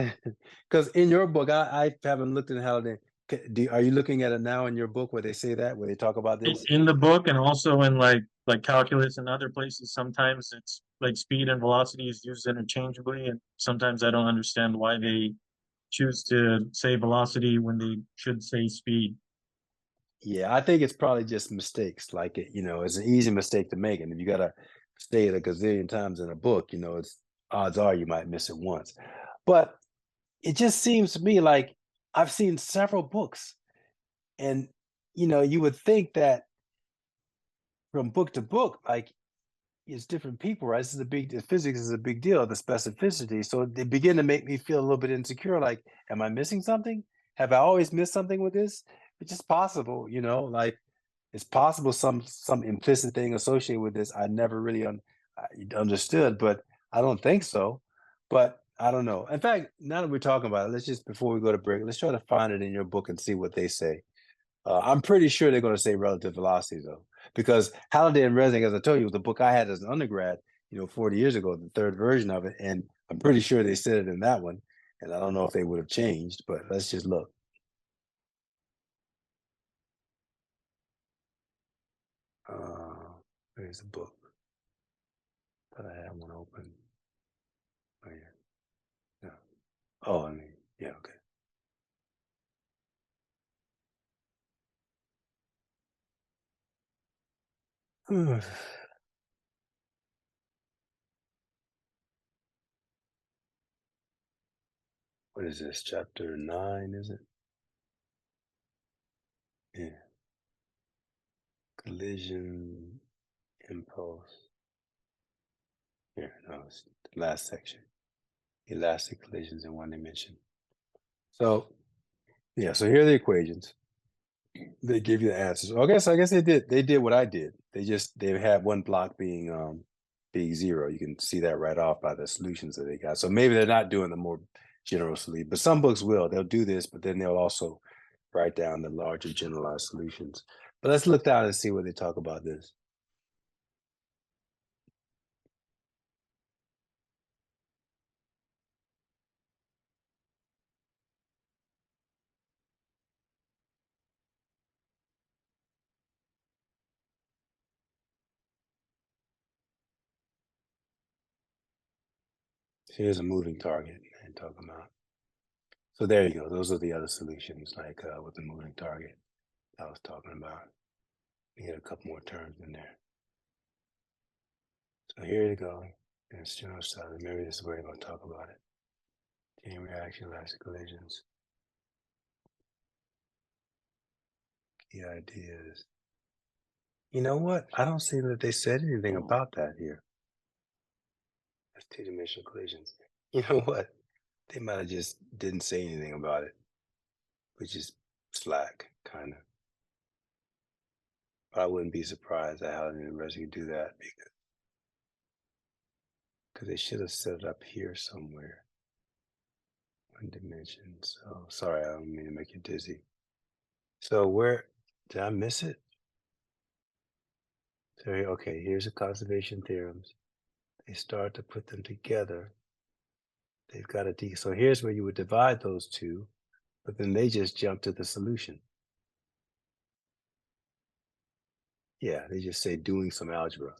because in your book, I haven't looked at how they. Are you looking at it now in your book where they say that, where they talk about this? In the book and also in like calculus and other places, sometimes it's like speed and velocity is used interchangeably, and sometimes I don't understand why they choose to say velocity when they should say speed. Yeah, I think it's probably just mistakes. Like, it's an easy mistake to make, and if you gotta say it a gazillion times in a book, it's odds are you might miss it once. But it just seems to me like I've seen several books, and you would think that from book to book, like it's different people, right? This is a the physics is a big deal, the specificity. So they begin to make me feel a little bit insecure. Like, am I missing something? Have I always missed something with this? It's just possible, like it's possible some implicit thing associated with this I never really understood, but I don't think so. But I don't know. In fact, now that we're talking about it, let's just before we go to break, let's try to find it in your book and see what they say. I'm pretty sure they're going to say relative velocity though, because Halliday and Resnick, as I told you, was the book I had as an undergrad, 40 years ago, the third version of it, and I'm pretty sure they said it in that one. And I don't know if they would have changed, but let's just look. Where's the book? Thought I had one open. Oh yeah. Yeah. Oh, I mean, yeah. Yeah, okay. What is this? Chapter 9, is it? Yeah. Collision impulse. Here, no, it's the last section. Elastic collisions in one dimension. So, yeah, so here are the equations. They give you the answers. I guess they did what I did. They had one block being zero. You can see that right off by the solutions that they got. So maybe they're not doing the more generously, but some books will. They'll do this, but then they'll also write down the larger generalized solutions. But let's look down and see what they talk about this. Here's a moving target and talking about. So there you go. Those are the other solutions, like with the moving target I was talking about. We had a couple more terms in there. So here you go. It's general study. Maybe this is where you're going to talk about it. Chain reaction, elastic collisions. Key ideas. You know what? I don't see that they said anything about that here. That's two-dimensional collisions. You know what? They might have just didn't say anything about it, which is slack, kind of. But I wouldn't be surprised at how the university could do that because they should have set it up here somewhere. One dimension. So sorry, I don't mean to make you dizzy. So where did I miss it? So okay, here's the conservation theorems. They start to put them together. They've got a so here's where you would divide those two, but then they just jump to the solution. Yeah, they just say doing some algebra.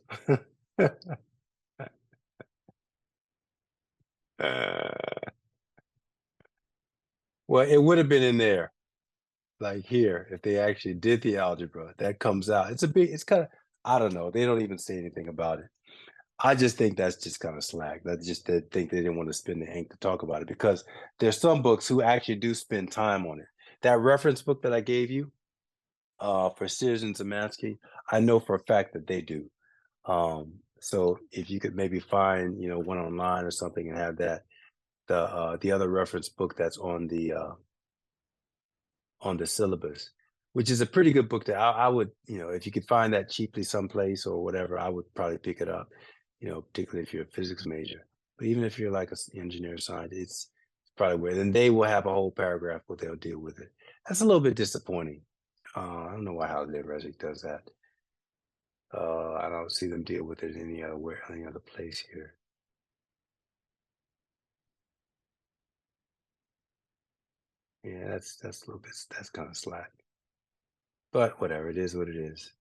Well, it would have been in there, like here, if they actually did the algebra. That comes out. It's kind of, I don't know. They don't even say anything about it. I just think that's just kind of slack. That's just they think they didn't want to spend the ink to talk about it because there's some books who actually do spend time on it. That reference book that I gave you for Sears and Zemansky, I know for a fact that they do. So if you could maybe find, one online or something and have that, the other reference book that's on the syllabus, which is a pretty good book that I would, if you could find that cheaply someplace or whatever, I would probably pick it up, particularly if you're a physics major. But even if you're like an engineer or scientist, it's probably where then they will have a whole paragraph where they'll deal with it. That's a little bit disappointing. I don't know why Holiday Resnick does that. I don't see them deal with it any other place here. Yeah, that's a little bit that's kind of slack. But whatever, it is what it is.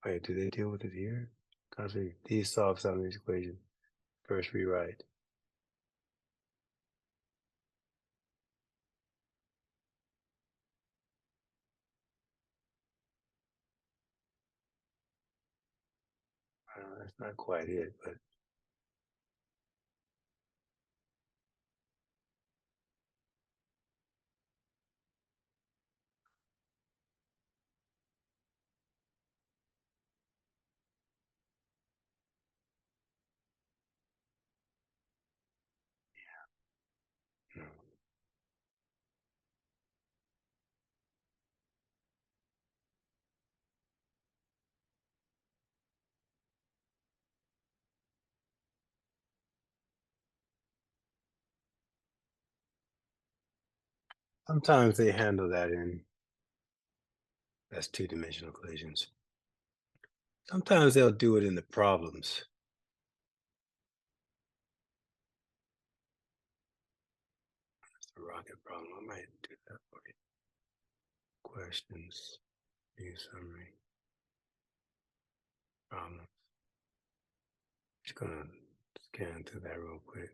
Wait, do they deal with it here? Constantly, these solve some of these equations. First rewrite. That's not quite it, but no. Sometimes they handle that in that's two-dimensional equations. Sometimes they'll do it in the problems. That's the rocket problem. I might do that for you. Questions, view summary, problems. Just gonna Scan through that real quick.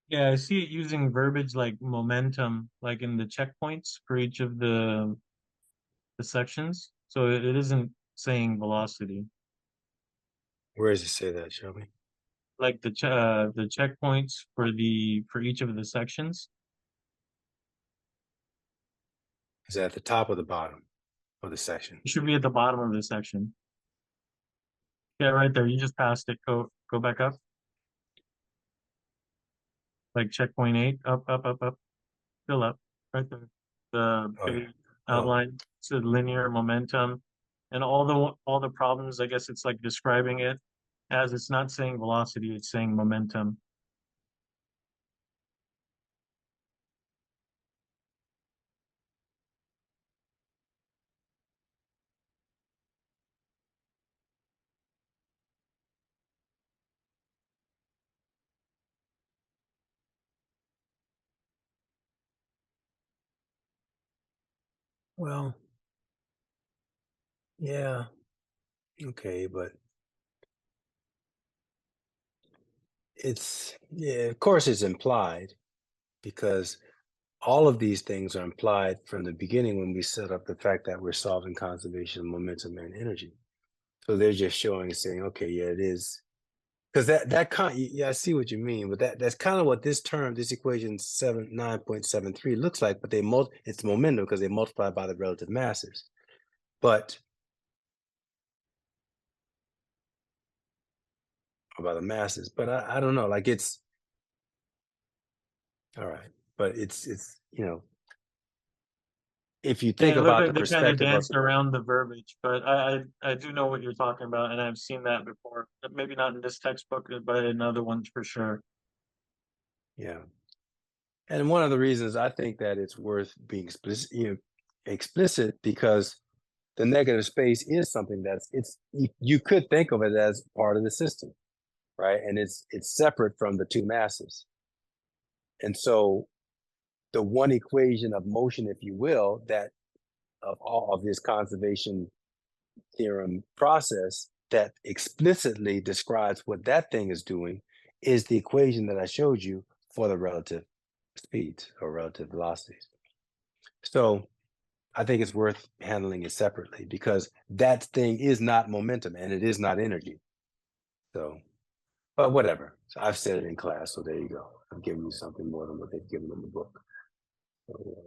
Yeah, I see it using verbiage like momentum, like in the checkpoints for each of the sections. So it isn't saying velocity. Where does it say that, Shelby? Like the checkpoints for each of the sections. Is that at the top or the bottom of the section? It should be at the bottom of the section. Yeah, right there. You just passed it. Go back up. Like checkpoint 8. Up. Fill up. Right there. The Oh yeah. big Oh, outline. So linear momentum. And all the problems, I guess it's like describing it as it's not saying velocity, it's saying momentum. well, yeah. Okay, but of course it's implied because all of these things are implied from the beginning when we set up the fact that we're solving conservation of momentum and energy. So they're just showing, saying, okay, yeah, it is. Because yeah, I see what you mean, but that's kind of what this equation 9.73 looks like, but it's momentum because they multiply by the relative masses. But by the masses, but I don't know, like it's all right, but it's if you Yeah, think it looked about like the they kind of perspective of danced around the verbiage, but I do know what you're talking about, and I've seen that before. Maybe not in this textbook, but in other ones for sure. yeah. And one of the reasons I think that it's worth being explicit because the negative space is something you could think of it as part of the system, right? And it's separate from the two masses. And so the one equation of motion, if you will, that of all of this conservation theorem process that explicitly describes what that thing is doing is the equation that I showed you for the relative speeds or relative velocities. So I think it's worth handling it separately because that thing is not momentum and it is not energy. So, but whatever. So I've said it in class, so there you go. I've given you something more than what they've given in the book. So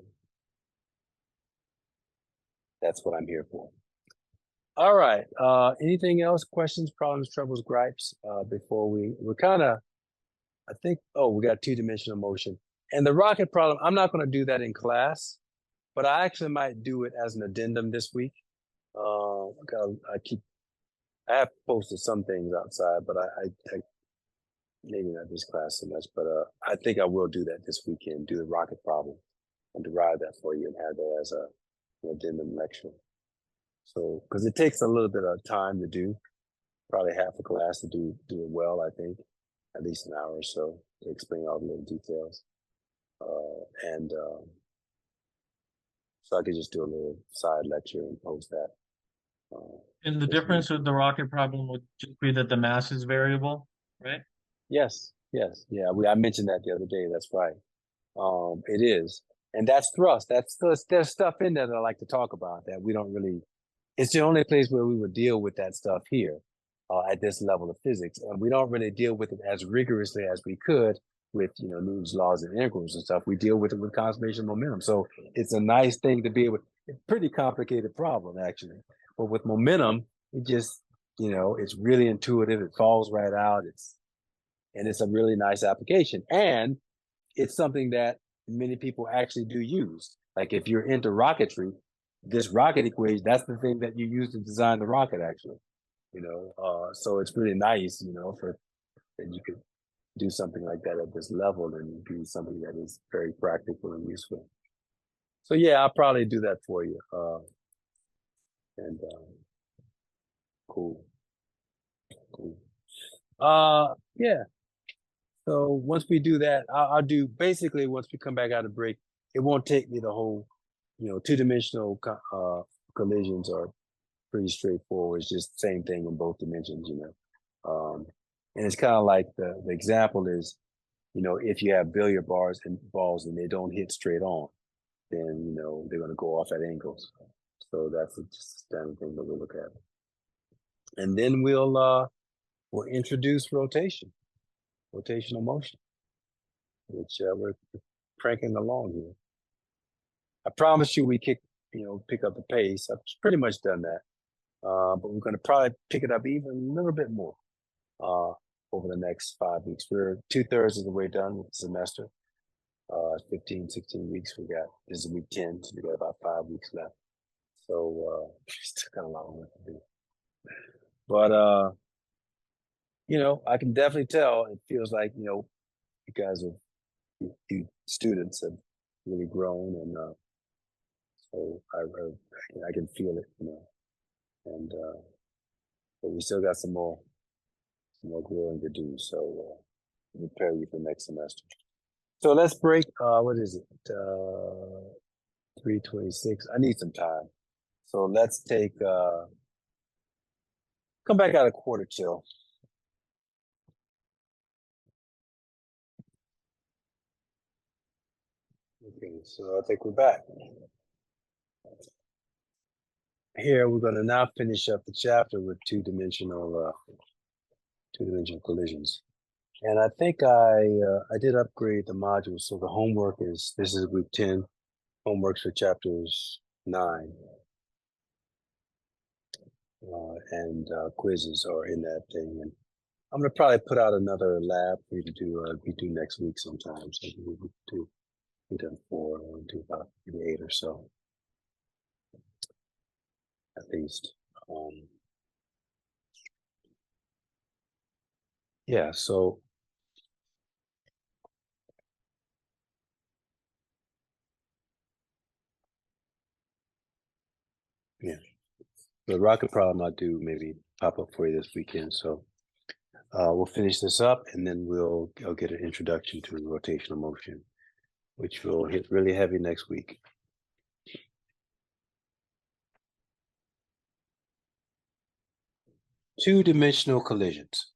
that's what I'm here for. All right. Anything else? Questions, problems, troubles, gripes? Before we're kind of, I think. Oh, we got two-dimensional motion and the rocket problem. I'm not going to do that in class, but I actually might do it as an addendum this week. I have posted some things outside, but I maybe not this class so much, but I think I will do that this weekend. Do the rocket problem and derive that for you and have that as an addendum lecture. So, because it takes a little bit of time to do, probably half a class to do it well. I think at least an hour or so to explain all the little details, and so I could just do a little side lecture and post that. And the This week. difference with the rocket problem would just be that the mass is variable, right? Yes, yeah. I mentioned that the other day. That's right. It is, and that's thrust. There's stuff in there that I like to talk about that we don't really. It's the only place where we would deal with that stuff here, at this level of physics, and we don't really deal with it as rigorously as we could with Newton's laws and integrals and stuff. We deal with it with conservation of momentum. So it's a nice thing to be able. It's a pretty complicated problem actually, but with momentum, it just it's really intuitive. It falls right out. It's a really nice application, and it's something that many people actually do use. Like if you're into rocketry, this rocket equation, that's the thing that you use to design the rocket actually, so it's really nice, for that you could do something like that at this level and be something that is very practical and useful. So yeah, I'll probably do that for you. And cool. Yeah. So once we do that, I'll do basically once we come back out of break, it won't take me the whole, two-dimensional collisions or pretty straightforward. It's just the same thing in both dimensions, you know. And it's kind of like the example is, you know, if you have billiard bars and balls and they don't hit straight on, then you know they're going to go off at angles. So that's just a standard thing that we'll look at. And then we'll introduce rotational motion, which we're cranking along here. I promise you we pick up the pace. I've pretty much done that. But we're going to probably pick it up even a little bit more over the next 5 weeks. We're 2/3 of the way done with the semester. 15, 16 weeks. This is week 10, so we got about 5 weeks left. So still got a lot of work to do. But you know, I can definitely tell it feels like, you know, you guys you students have really grown, and so I can feel it, you know, and but we still got some more growing to do. So prepare you for next semester. So let's break. What is it? 3:26. I need some time. So let's take. Come back out a quarter till. Okay, so I think we're back. Here we're going to now finish up the chapter with two-dimensional collisions. And I think I did upgrade the modules. So the homework this is week 10, homeworks for chapters 9. And quizzes are in that thing. And I'm going to probably put out another lab for you to do next week sometime. So we done 4, we'll do about maybe 8 or so, at least. Yeah, so yeah, the rocket problem I'll do maybe pop up for you this weekend. So we'll finish this up, and then I'll get an introduction to rotational motion, which will hit really heavy next week. Two-dimensional collisions.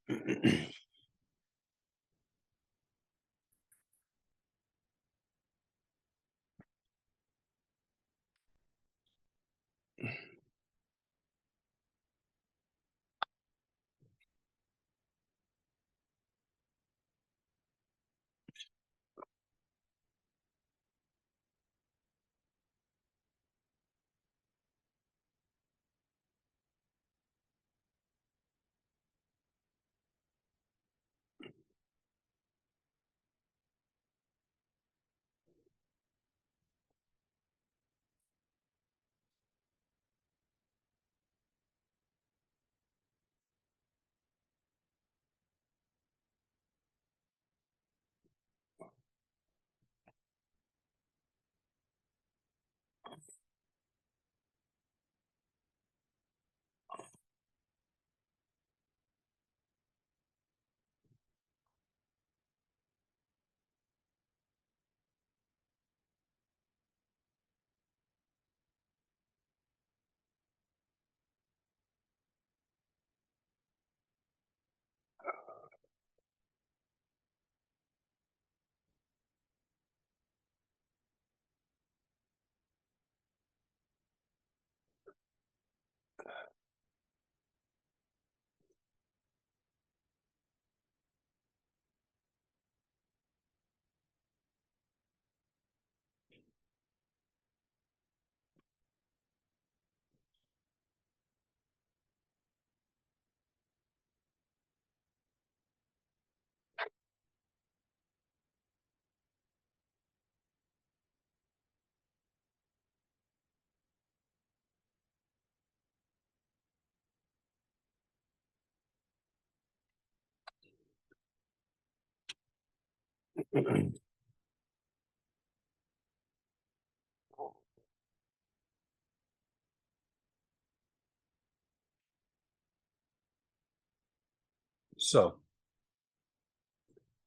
So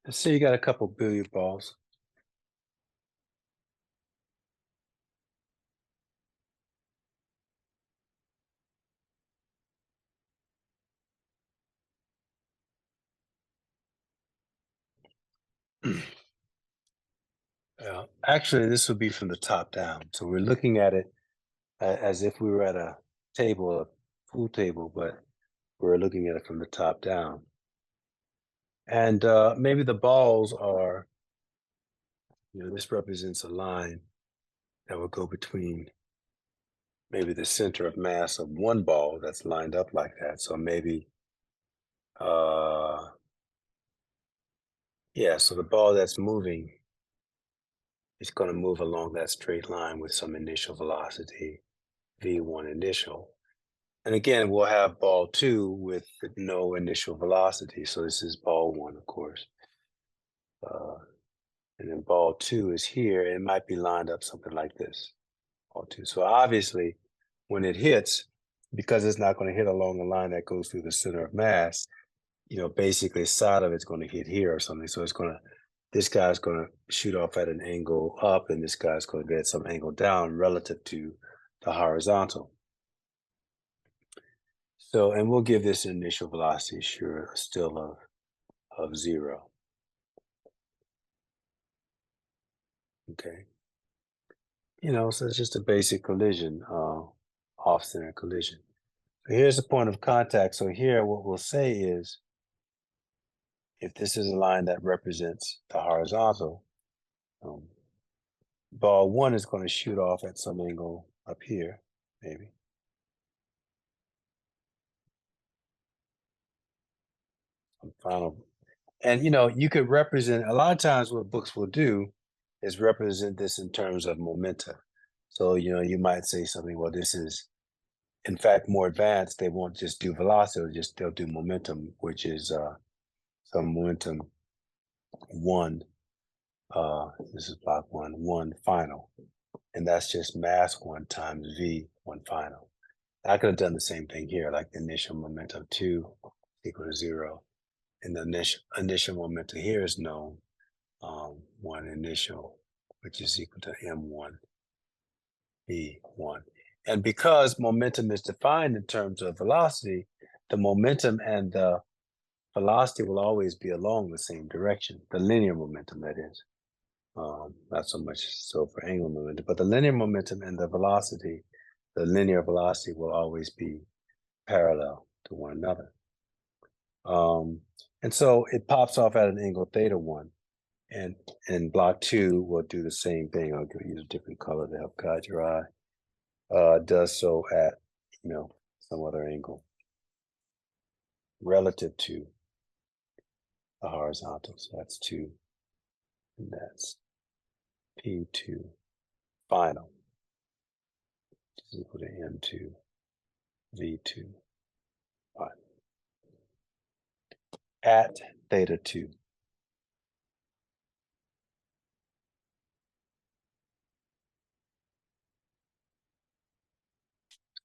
let's say you got a couple billiard balls. Actually, this would be from the top down. So we're looking at it as if we were at a table, a pool table, but we're looking at it from the top down. And maybe the balls are, this represents a line that would go between maybe the center of mass of one ball that's lined up like that. So maybe, yeah, so the ball that's moving is going to move along that straight line with some initial velocity, V1 initial. And again, we'll have ball 2 with no initial velocity. So this is ball 1, of course. And then ball 2 is here. It might be lined up something like this, ball 2. So obviously, when it hits, because it's not going to hit along the line that goes through the center of mass, basically side of it's going to hit here or something. So this guy's going to shoot off at an angle up, and this guy's going to get some angle down relative to the horizontal. So, and we'll give this initial velocity, sure, still of 0. Okay. So it's just a basic collision, off-center collision. So here's the point of contact. So here, what we'll say is, if this is a line that represents the horizontal, ball 1 is going to shoot off at some angle up here, maybe. Some final. And, you could represent, a lot of times what books will do is represent this in terms of momentum. So, you might say something, well, this is, in fact, more advanced. They won't just do velocity, they'll do momentum, which is some momentum 1. This is block 1 final. And that's just mass 1 times V1 final. I could have done the same thing here, like the initial momentum 2 equal to 0. And the initial momentum here is known, 1 initial, which is equal to M1 V1. And because momentum is defined in terms of velocity, the momentum and the velocity will always be along the same direction, the linear momentum, that is. Not so much so for angular momentum, but the linear momentum and the velocity, the linear velocity will always be parallel to one another. And so it pops off at an angle θ1. And in block 2, we'll do the same thing. I'll use a different color to help guide your eye. Does so at, some other angle relative to the horizontal. So that's 2, and that's P2 final is equal to M2 V2 final at θ2.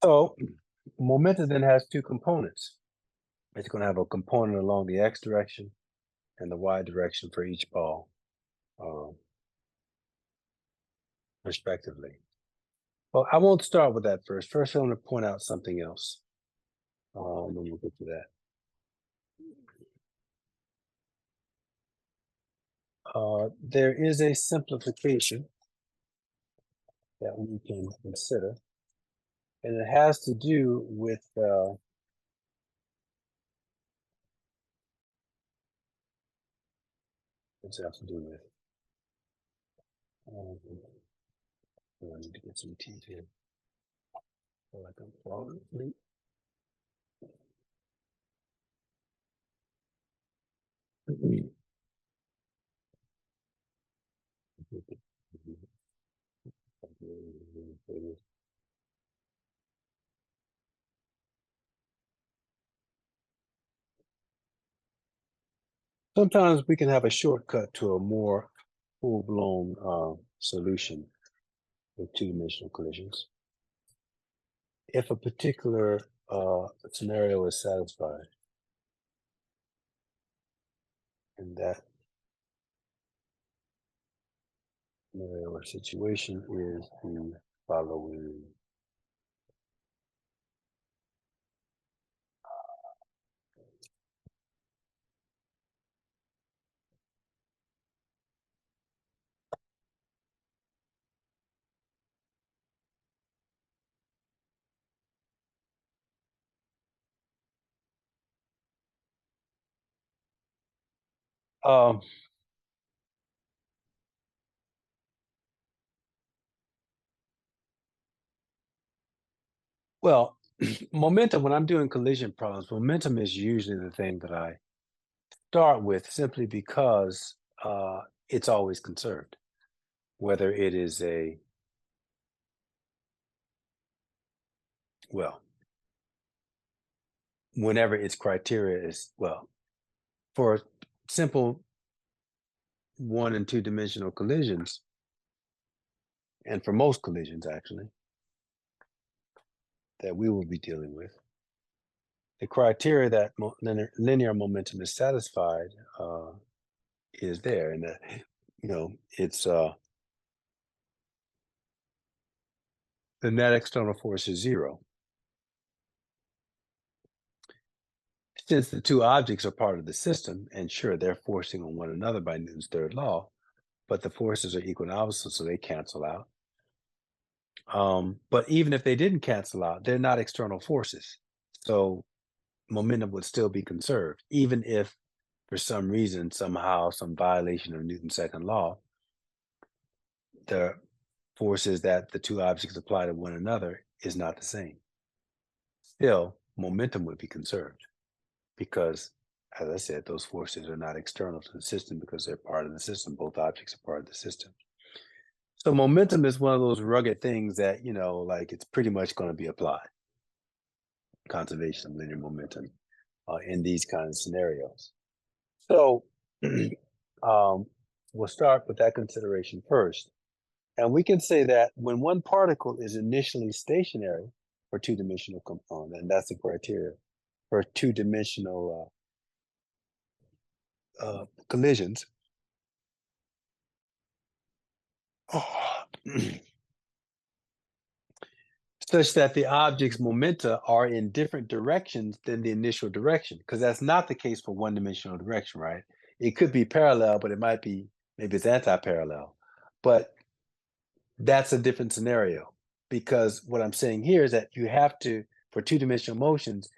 So momentum then has 2 components. It's going to have a component along the x direction and the y direction for each ball, respectively. Well, I won't start with that first. First, I want to point out something else. Then we'll get to that. There is a simplification that we can consider, and it has to do with what's it have to do with? I need to get some teeth here. Feel like I'm falling asleep. Sometimes we can have a shortcut to a more full-blown solution with two-dimensional collisions. If a particular scenario is satisfied, and that scenario or situation is the following. Um, well, momentum, when I'm doing collision problems, momentum is usually the thing that I start with simply because it's always conserved, whether it is well, whenever its criteria is, well, for simple 1 and 2 dimensional collisions, and for most collisions actually, that we will be dealing with, the criteria that linear momentum is satisfied is there, and that it's the net external force is 0. Since the two objects are part of the system, and sure, they're forcing on one another by Newton's third law, but the forces are equal and opposite, so they cancel out. But even if they didn't cancel out, they're not external forces. So momentum would still be conserved, even if for some reason, somehow, some violation of Newton's second law, the forces that the two objects apply to one another is not the same. Still, momentum would be conserved because, as I said, those forces are not external to the system because they're part of the system. Both objects are part of the system. So momentum is one of those rugged things that, like it's pretty much going to be applied. Conservation of linear momentum in these kinds of scenarios. So we'll start with that consideration first. And we can say that when one particle is initially stationary for two-dimensional component, and that's the criteria for two-dimensional collisions, such that the object's momenta are in different directions than the initial direction, because that's not the case for one-dimensional direction, right? It could be parallel, but it might be, maybe it's anti-parallel. But that's a different scenario, because what I'm saying here is that you have to, for two-dimensional motions,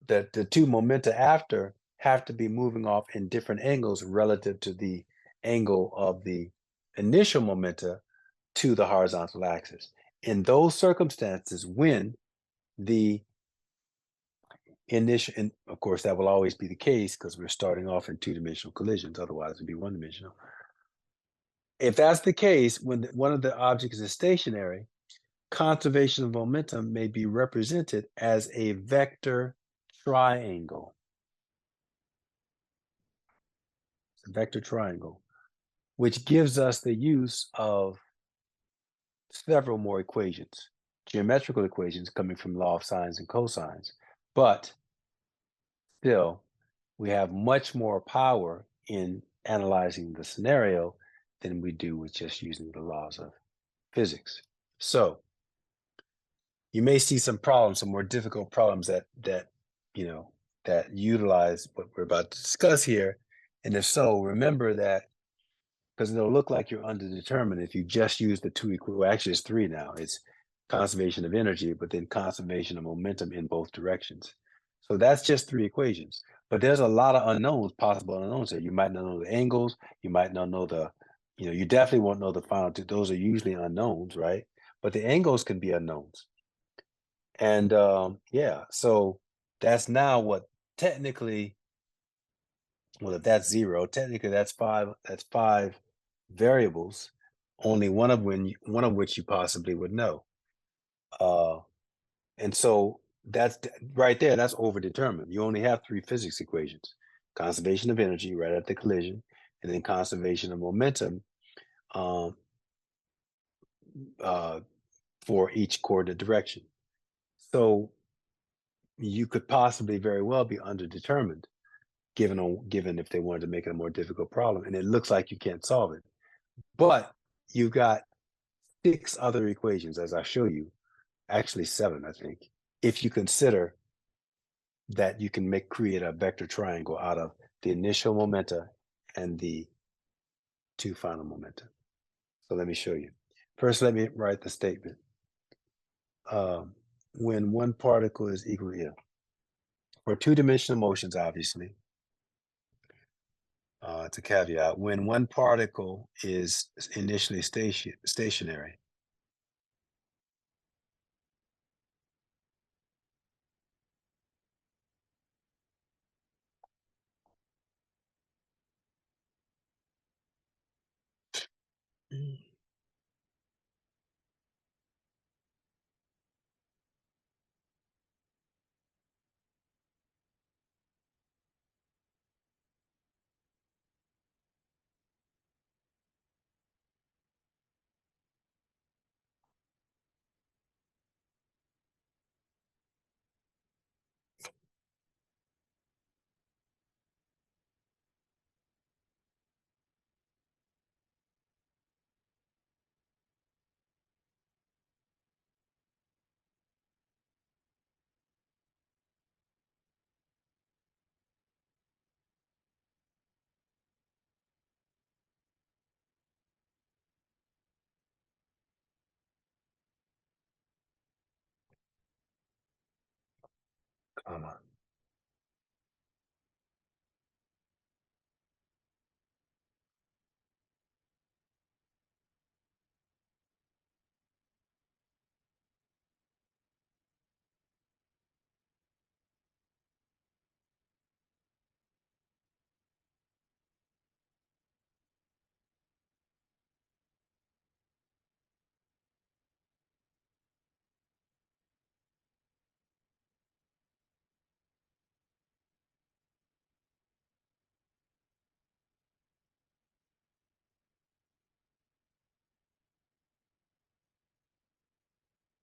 the two momenta after have to be moving off in different angles relative to the angle of the initial momenta to the horizontal axis. In those circumstances, when the initial, and of course that will always be the case because we're starting off in two-dimensional collisions, otherwise it'd be one-dimensional. If that's the case, when one of the objects is stationary, conservation of momentum may be represented as a vector triangle. It's a vector triangle, which gives us the use of several more equations, geometrical equations coming from law of sines and cosines. But still, we have much more power in analyzing the scenario than we do with just using the laws of physics. So you may see some problems, some more difficult problems that utilize what we're about to discuss here. And if so, remember that, because it'll look like you're underdetermined if you just use the two equal. Well, actually, it's three now. It's conservation of energy, but then conservation of momentum in both directions. So that's just three equations. But there's a lot of unknowns, possible unknowns there. You might not know the angles. You might not know you definitely won't know the final two. Those are usually unknowns, right? But the angles can be unknowns. And yeah, so that's now what technically, well, if that's 0, technically that's five variables, only one of which you possibly would know. And so that's right there, that's overdetermined. You only have three physics equations: conservation of energy right at the collision, and then conservation of momentum um, for each coordinate direction. So you could possibly very well be underdetermined, given if they wanted to make it a more difficult problem, and it looks like you can't solve it. But you've got 6 other equations, as I show you, actually 7, I think, if you consider that you can create a vector triangle out of the initial momenta and the two final momenta. So let me show you. First, let me write the statement. When one particle is equal to, for two-dimensional motions, obviously, It's a caveat. When one particle is initially stationary. Comma.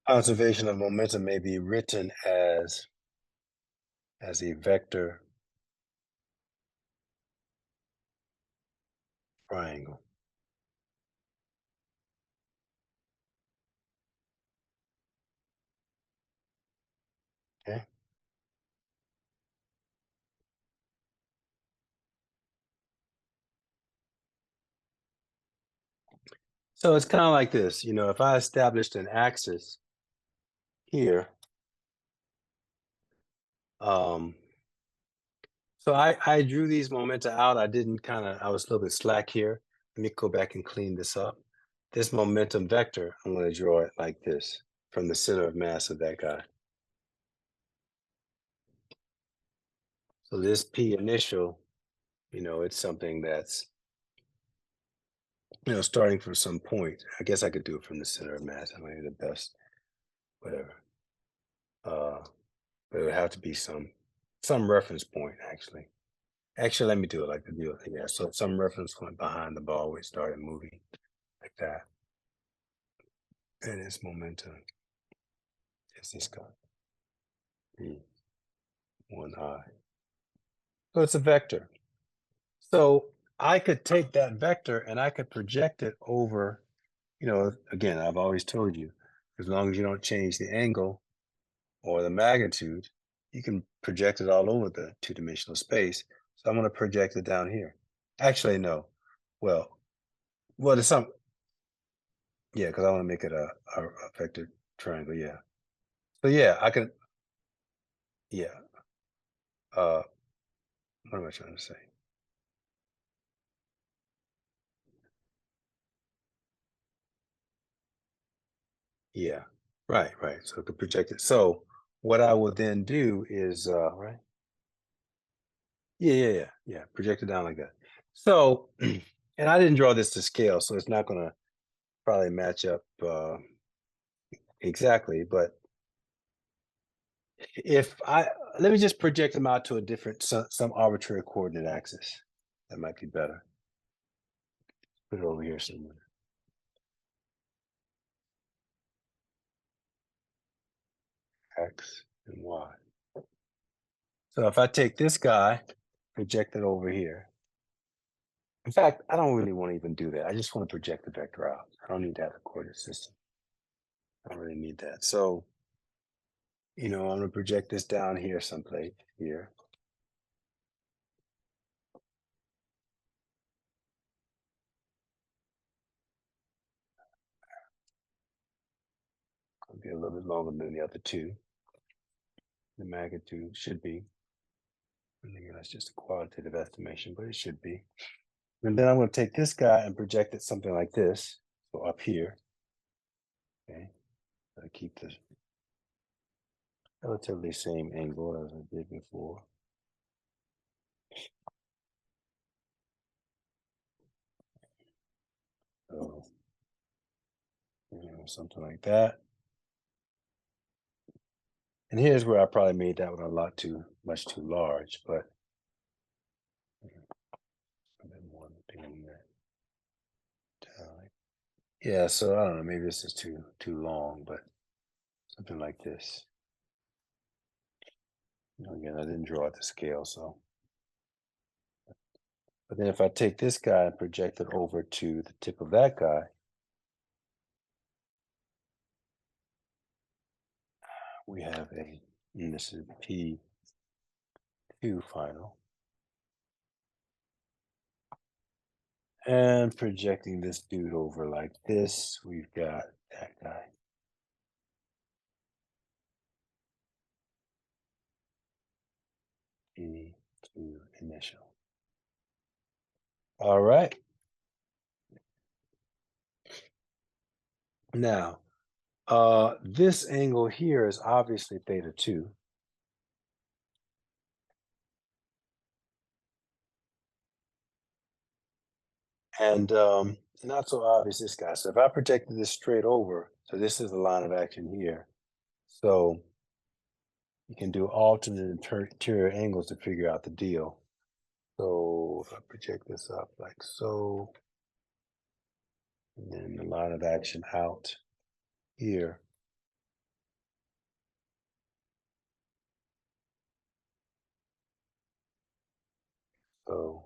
Conservation of momentum may be written as a vector triangle. Okay. So it's kind of like this, if I established an axis here, um, so I drew these momenta out. I was a little bit slack here. Let me go back and clean this up. This momentum vector, I'm going to draw it like this from the center of mass of that guy. So this P initial, it's something that's, starting from some point. I guess I could do it from the center of mass. I might be the best, whatever. But it would have to be some reference point, actually. Actually, let me do it like the deal. Yeah, so some reference point behind the ball where it started moving like that. And its momentum is this guy. P1I. So it's a vector. So I could take that vector and I could project it over, again, I've always told you, as long as you don't change the angle or the magnitude, you can project it all over the two-dimensional space. So I'm going to project it down here. Actually, no. Well, there's some, yeah, because I want to make it a vector triangle. Yeah. So yeah, I can, yeah. Uh, what am I trying to say? Yeah. Right, right. So I could project it. So what I will then do is, right. Yeah. Project it down like that. So, and I didn't draw this to scale, so it's not going to probably match up exactly. But if I let me just project them out to a different some arbitrary coordinate axis, that might be better. Put it over here somewhere. X and Y. So if I take this guy, project it over here. In fact, I don't really want to even do that. I just want to project the vector out. I don't need to have a coordinate system. I don't really need that. So, I'm going to project this down here someplace here. It'll be a little bit longer than the other two. The magnitude should be. Maybe that's just a qualitative estimation, but it should be. And then I'm going to take this guy and project it something like this. So up here. Okay. I keep this relatively same angle as I did before. So, something like that. And here's where I probably made that one a lot too much too large, but a bit more than that. Yeah, so I don't know, maybe this is too long, but something like this. Again, I didn't draw it to scale, so. But then if I take this guy and project it over to the tip of that guy, we have and this is P2 final. And projecting this dude over like this, we've got that guy. P2 initial. All right. Now, this angle here is obviously theta 2. And not so obvious this guy. So if I projected this straight over, so this is the line of action here. So you can do alternate interior angles to figure out the deal. So if I project this up like so, and then the line of action out here. So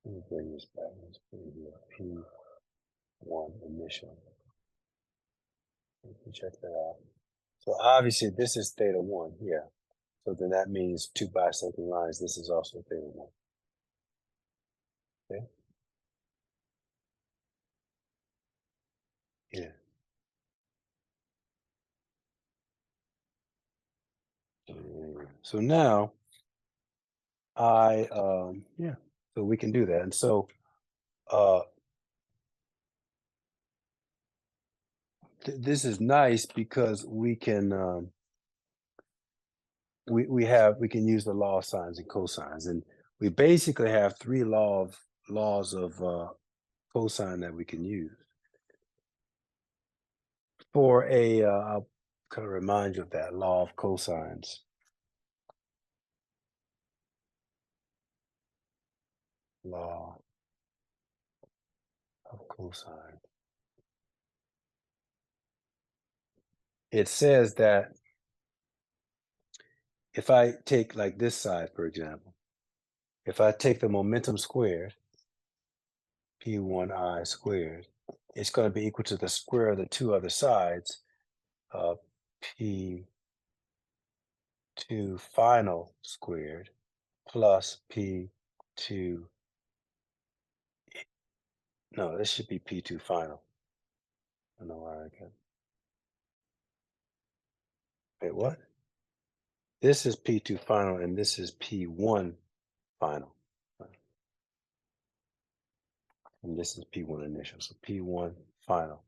let me bring this back. Let's put it here, P1 initial. Check that out. So obviously this is theta 1, yeah. So then that means two bisecting lines. This is also theta 1. Okay. Yeah. So now yeah, so we can do that. And so uh this is nice because we can we can use the law of sines and cosines, and we basically have three laws of cosine that we can use for I'll kind of remind you of that law of cosines. Law of cosine. It says that if I take like this side, for example, if I take the momentum squared, P1I squared, it's going to be equal to the square of the two other sides, P2 final squared plus P2. No, this should be P2 final. I don't know why I got. Wait, what? This is P2 final and this is P1 final. And this is P1 initial. So P1 final.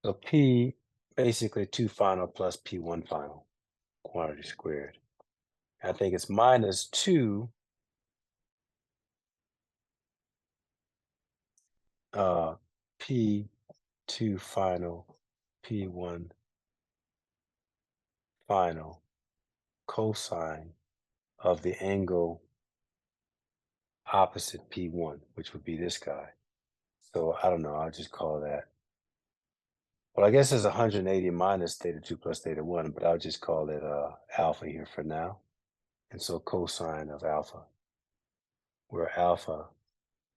So P basically 2 final plus P1 final quantity squared. I think it's minus 2 P2 final P1 final cosine of the angle opposite P1, which would be this guy. So I don't know, I'll just call that. Well, I guess it's 180 minus theta 2 plus theta 1, but I'll just call it alpha here for now. And so cosine of alpha, where alpha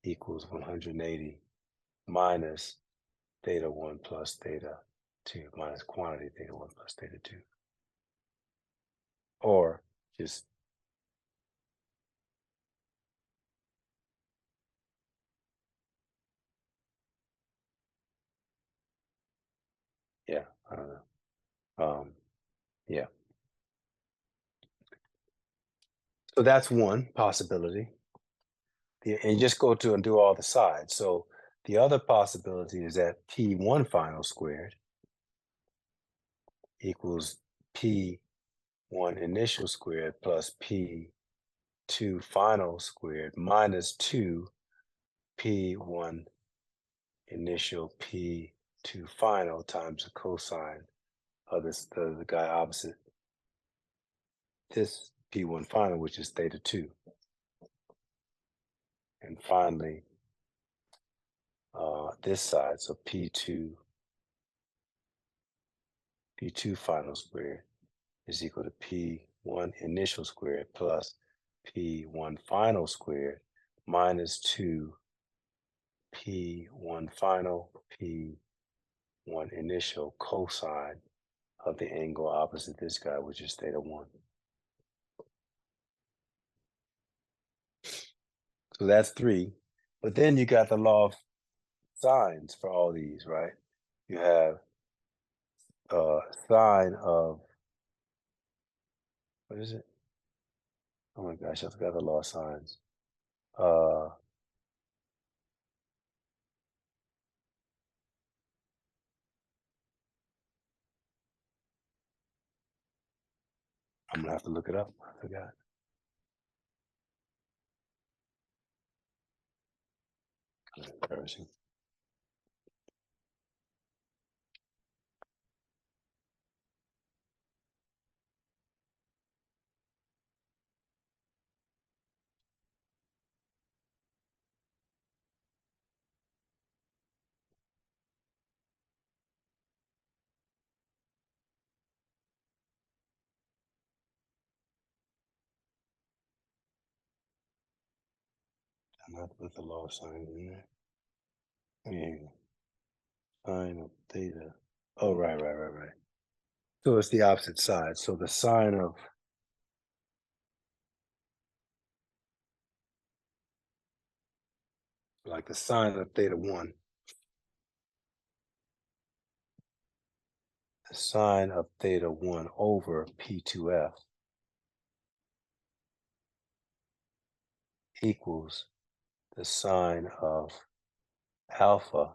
equals 180 minus theta 1 plus theta 2 minus quantity theta 1 plus theta 2. Or just yeah, I don't know. Yeah. So that's one possibility. And just go to and do all the sides. So the other possibility is that P1 final squared equals P1 initial squared plus P2 final squared minus 2 P1 initial P2 final times the cosine of the guy opposite this P1 final, which is theta 2. And finally, this side, so P2 final squared is equal to P1 initial squared plus P1 final squared minus 2 P1 final P1 initial cosine of the angle opposite this guy, which is theta 1. So that's 3. But then you got the law of sines for all these, right? You have sine of, what is it? Oh my gosh, I forgot the law of sines. I'm gonna have to look it up. I forgot. Embarrassing. I'm gonna have to put the law of sines in there. Yeah. Sine of theta. Oh, right. So it's the opposite side. So the sine of like the sine of theta 1, the sine of theta 1 over P2F equals the sine of alpha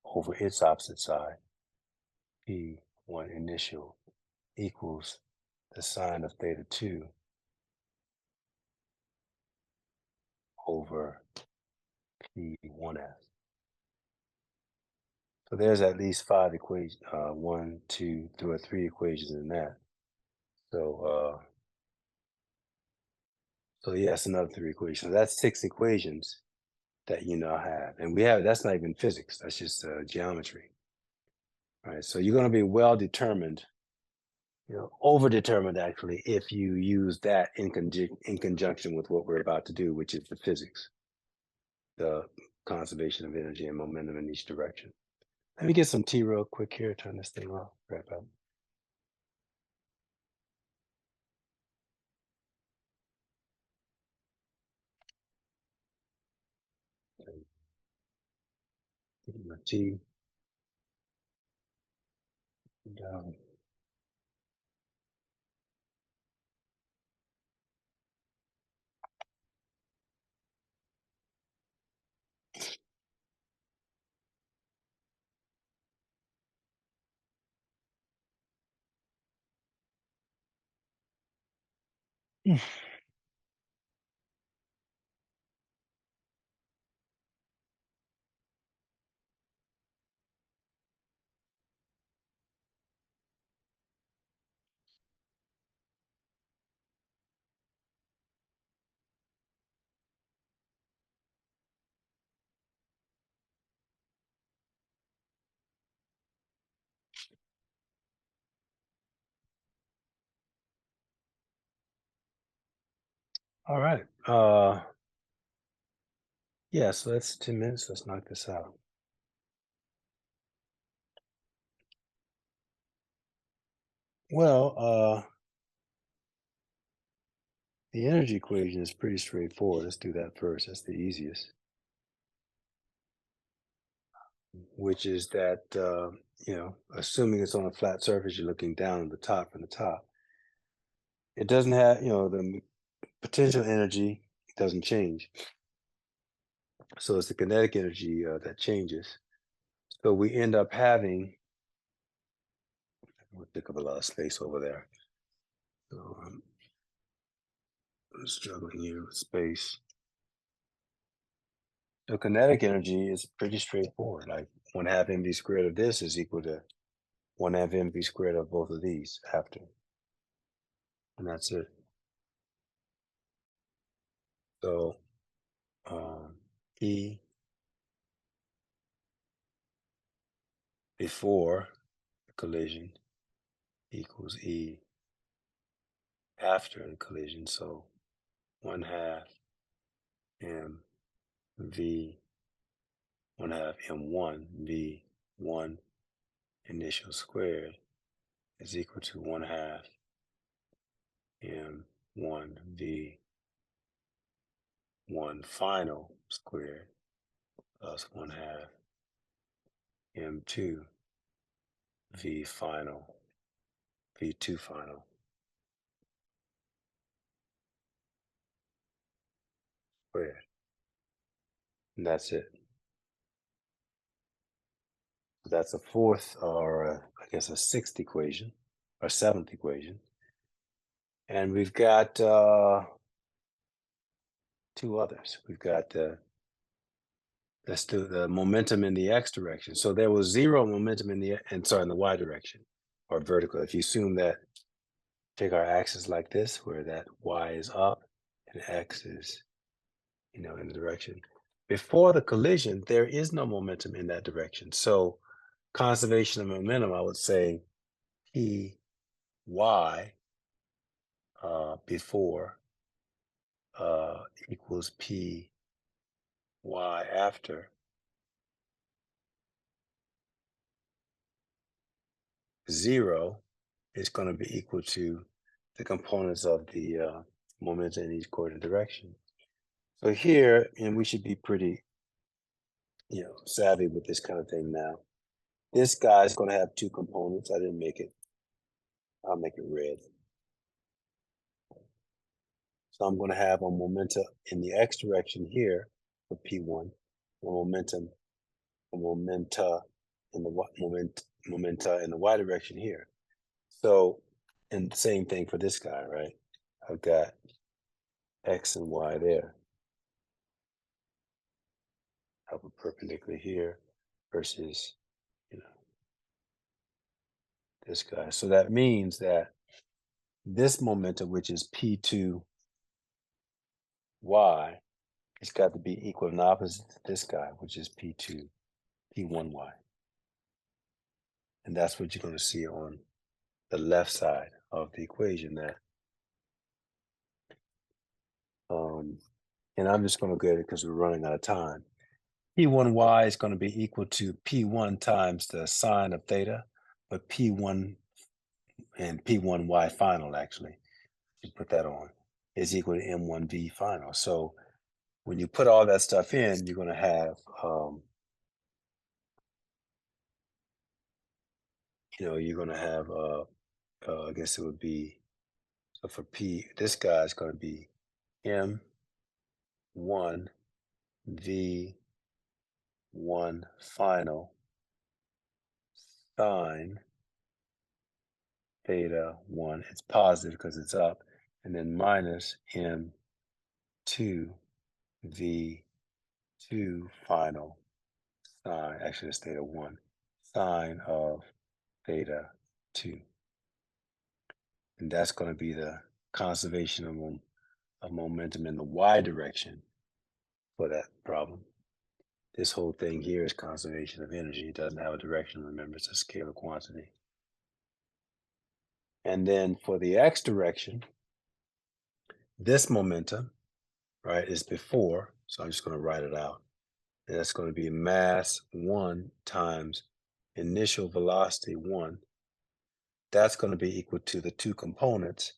over its opposite side, P1 initial equals the sine of theta 2 over P1F. So there's at least 5 equations, 1, 2, 3 equations in that. So yes, another 3 equations. That's 6 equations that you now have. And that's not even physics, that's just geometry. All right, so you're going to be well determined, over determined actually, if you use that in conjunction with what we're about to do, which is the physics, the conservation of energy and momentum in each direction. Let me get some tea real quick here, turn this thing off, wrap up. Get my tea. And, all right. Yeah, so that's 10 minutes. Let's knock this out. Well, the energy equation is pretty straightforward. Let's do that first. That's the easiest. Which is that, assuming it's on a flat surface, you're looking down at the top from the top. It doesn't have, the potential energy doesn't change. So it's the kinetic energy that changes. So we end up having, we'll pick up a lot of space over there. So I'm struggling here with space. So kinetic energy is pretty straightforward. Like 1/2 mv squared of this is equal to 1/2 mv squared of both of these after. And that's it. So E before the collision equals E after the collision. So 1/2 mv 1/2 m1 v1 initial squared is equal to 1/2 m1 v1 final squared plus 1/2 m2 v final v2 final squared. And that's it. So that's a fourth, or I guess a sixth equation, or seventh equation. And we've got two others. We've got let's do the momentum in the x direction. So there was zero momentum in the in the y direction, or vertical. If you assume that, take our axis like this, where that y is up and x is, in the direction. Before the collision, there is no momentum in that direction. So conservation of momentum, I would say P y before equals P y after zero is going to be equal to the components of the momentum in each coordinate direction. So here, and we should be pretty, savvy with this kind of thing now. This guy is going to have two components. I didn't make it. I'll make it red. So I'm going to have a momentum in the x direction here for P1, a momentum, a momenta in the momenta in the y direction here. So, and the same thing for this guy, right? I've got x and y there. Have a perpendicular here versus, this guy. So that means that this momentum, which is P2y, it's got to be equal and opposite to this guy, which is P1y. And that's what you're going to see on the left side of the equation there. And I'm just going to get it because we're running out of time. P1y is going to be equal to P1 times the sine of theta, but P1 and P1y final, actually, you put that on, is equal to M1v final. So when you put all that stuff in, you're going to have, you're going to have, I guess it would be, so for P, this guy is going to be M1 V1 final sine theta 1. It's positive because it's up, and then minus M2 V2 final sine, actually it's theta 1, sine of theta 2. And that's going to be the conservation of momentum in the y direction for that problem. This whole thing here is conservation of energy. It doesn't have a direction, remember, it's a scalar quantity. And then for the x direction, this momentum, right, is before, so I'm just going to write it out. And that's going to be mass 1 times initial velocity 1. That's going to be equal to the two components,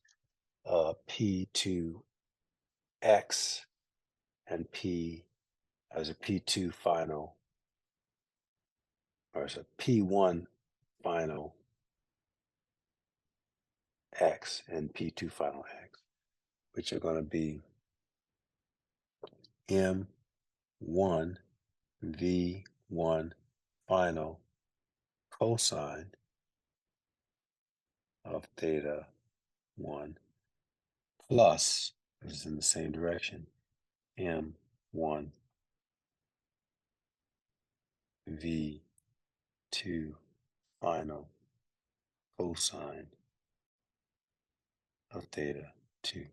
P2x and P as a P2 final, or as a P1 final x and P2 final x. which are going to be M1 V1 final cosine of theta 1 plus, which is in the same direction, M1 V2 final cosine of theta 2.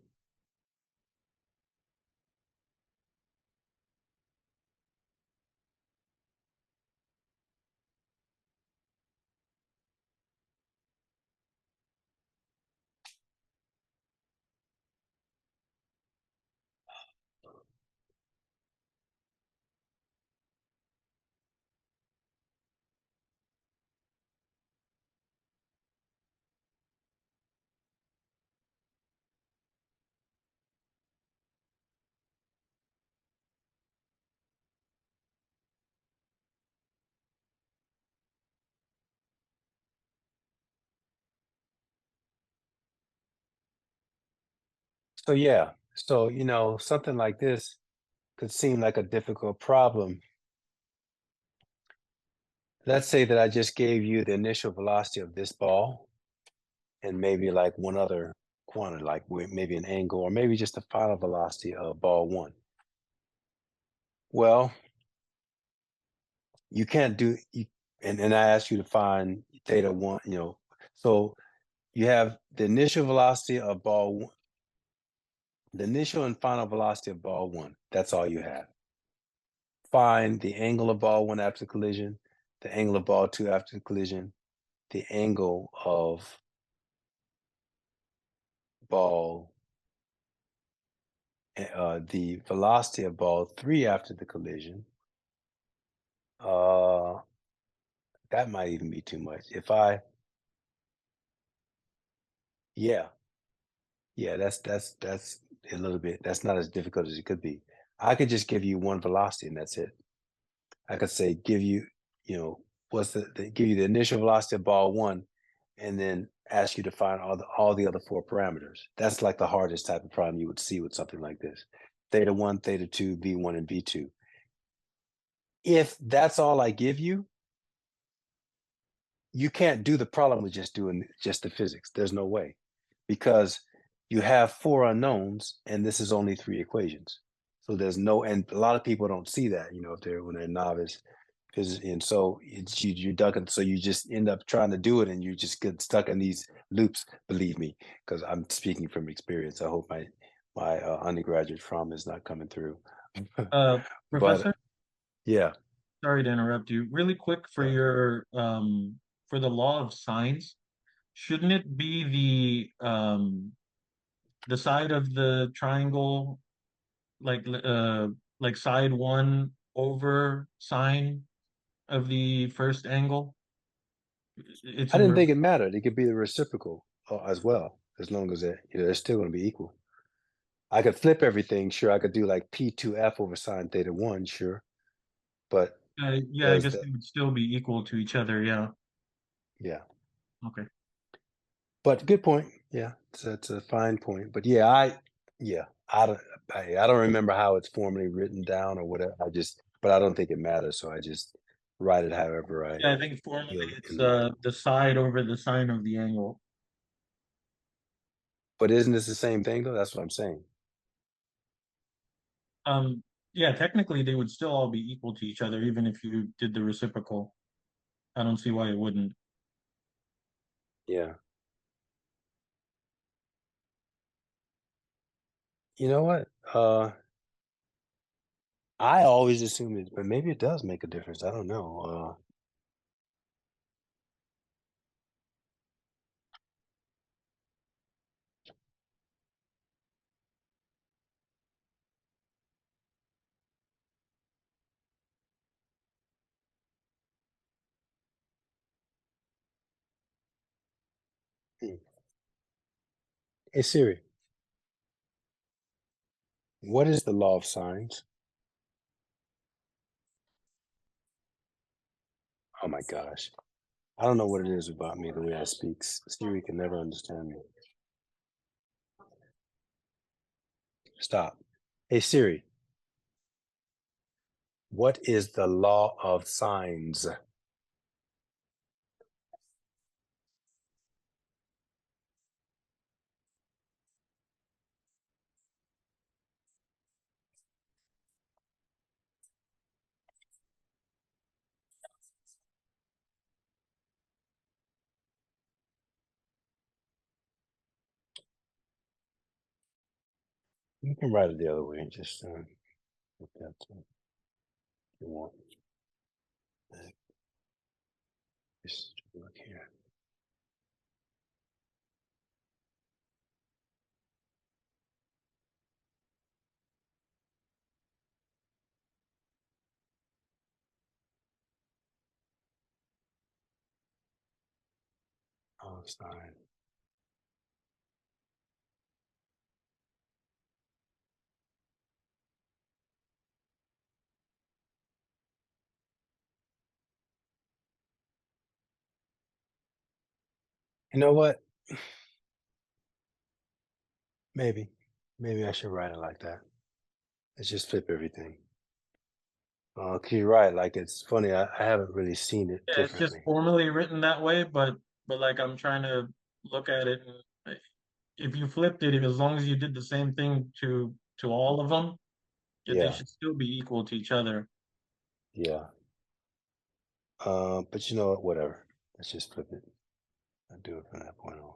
So yeah, so something like this could seem like a difficult problem. Let's say that I just gave you the initial velocity of this ball and maybe like one other quantity, like maybe an angle, or maybe just the final velocity of ball one. Well, you can't do, and I asked you to find theta one, so you have the initial velocity of ball one, the initial and final velocity of ball one. That's all you have. Find the angle of ball one after collision, the angle of ball two after collision, the angle of ball, the velocity of ball three after the collision. That might even be too much. Yeah, yeah, that's a little bit. That's not as difficult as it could be. I could just give you one velocity and that's it. I could say give you, what's give you the initial velocity of ball one, and then ask you to find all the other four parameters. That's like the hardest type of problem you would see with something like this. Theta one, theta two, V1, and V2. If that's all I give you, you can't do the problem with just doing just the physics. There's no way, because you have four unknowns and this is only three equations. So there's no, and a lot of people don't see that, if when they're novice, because and so it's you're ducking, so you just end up trying to do it and you just get stuck in these loops. Believe me, because I'm speaking from experience. I hope my undergraduate trauma is not coming through. Uh, But Professor, yeah, sorry to interrupt you. Really quick for uh, your for the law of sines, shouldn't it be the side of the triangle like side one over sine of the first angle? It's I in didn't think it mattered. It could be the reciprocal as well, as long as they're still going to be equal. I could flip everything. Sure, I could do like P2F over sine theta one. Sure, but yeah, I does guess the they would still be equal to each other. Yeah. yeah. Okay. But good point. Yeah, it's a fine point. But yeah, yeah, I don't remember how it's formally written down or whatever. But I don't think it matters. So I just write it however I Yeah, I think formally feel it's in the moment. the side over the sine of the angle. But isn't this the same thing though? That's what I'm saying. Um, yeah, technically they would still all be equal to each other, even if you did the reciprocal. I don't see why it wouldn't. Yeah. You know what? I always assume it, but maybe it does make a difference. I don't know. Hmm. Hey Siri, what is the law of sines? Oh my gosh. I don't know what it is about me, the way I speak. Siri can never understand me. Stop. Hey Siri, what is the law of sines? You can write it the other way and just look at if you want. Just look here. Oh, sine. You know what? Maybe. Maybe I should write it like that. Let's just flip everything. 'Cause you're right. Like it's funny. I haven't really seen it Yeah, it's just differently. formally written that way, but like I'm trying to look at it, and if you flipped it, if as long as you did the same thing to all of them, they Yeah. should still be equal to each other. Yeah. But you know what? Whatever. Let's just flip it. I'll do it from that point on.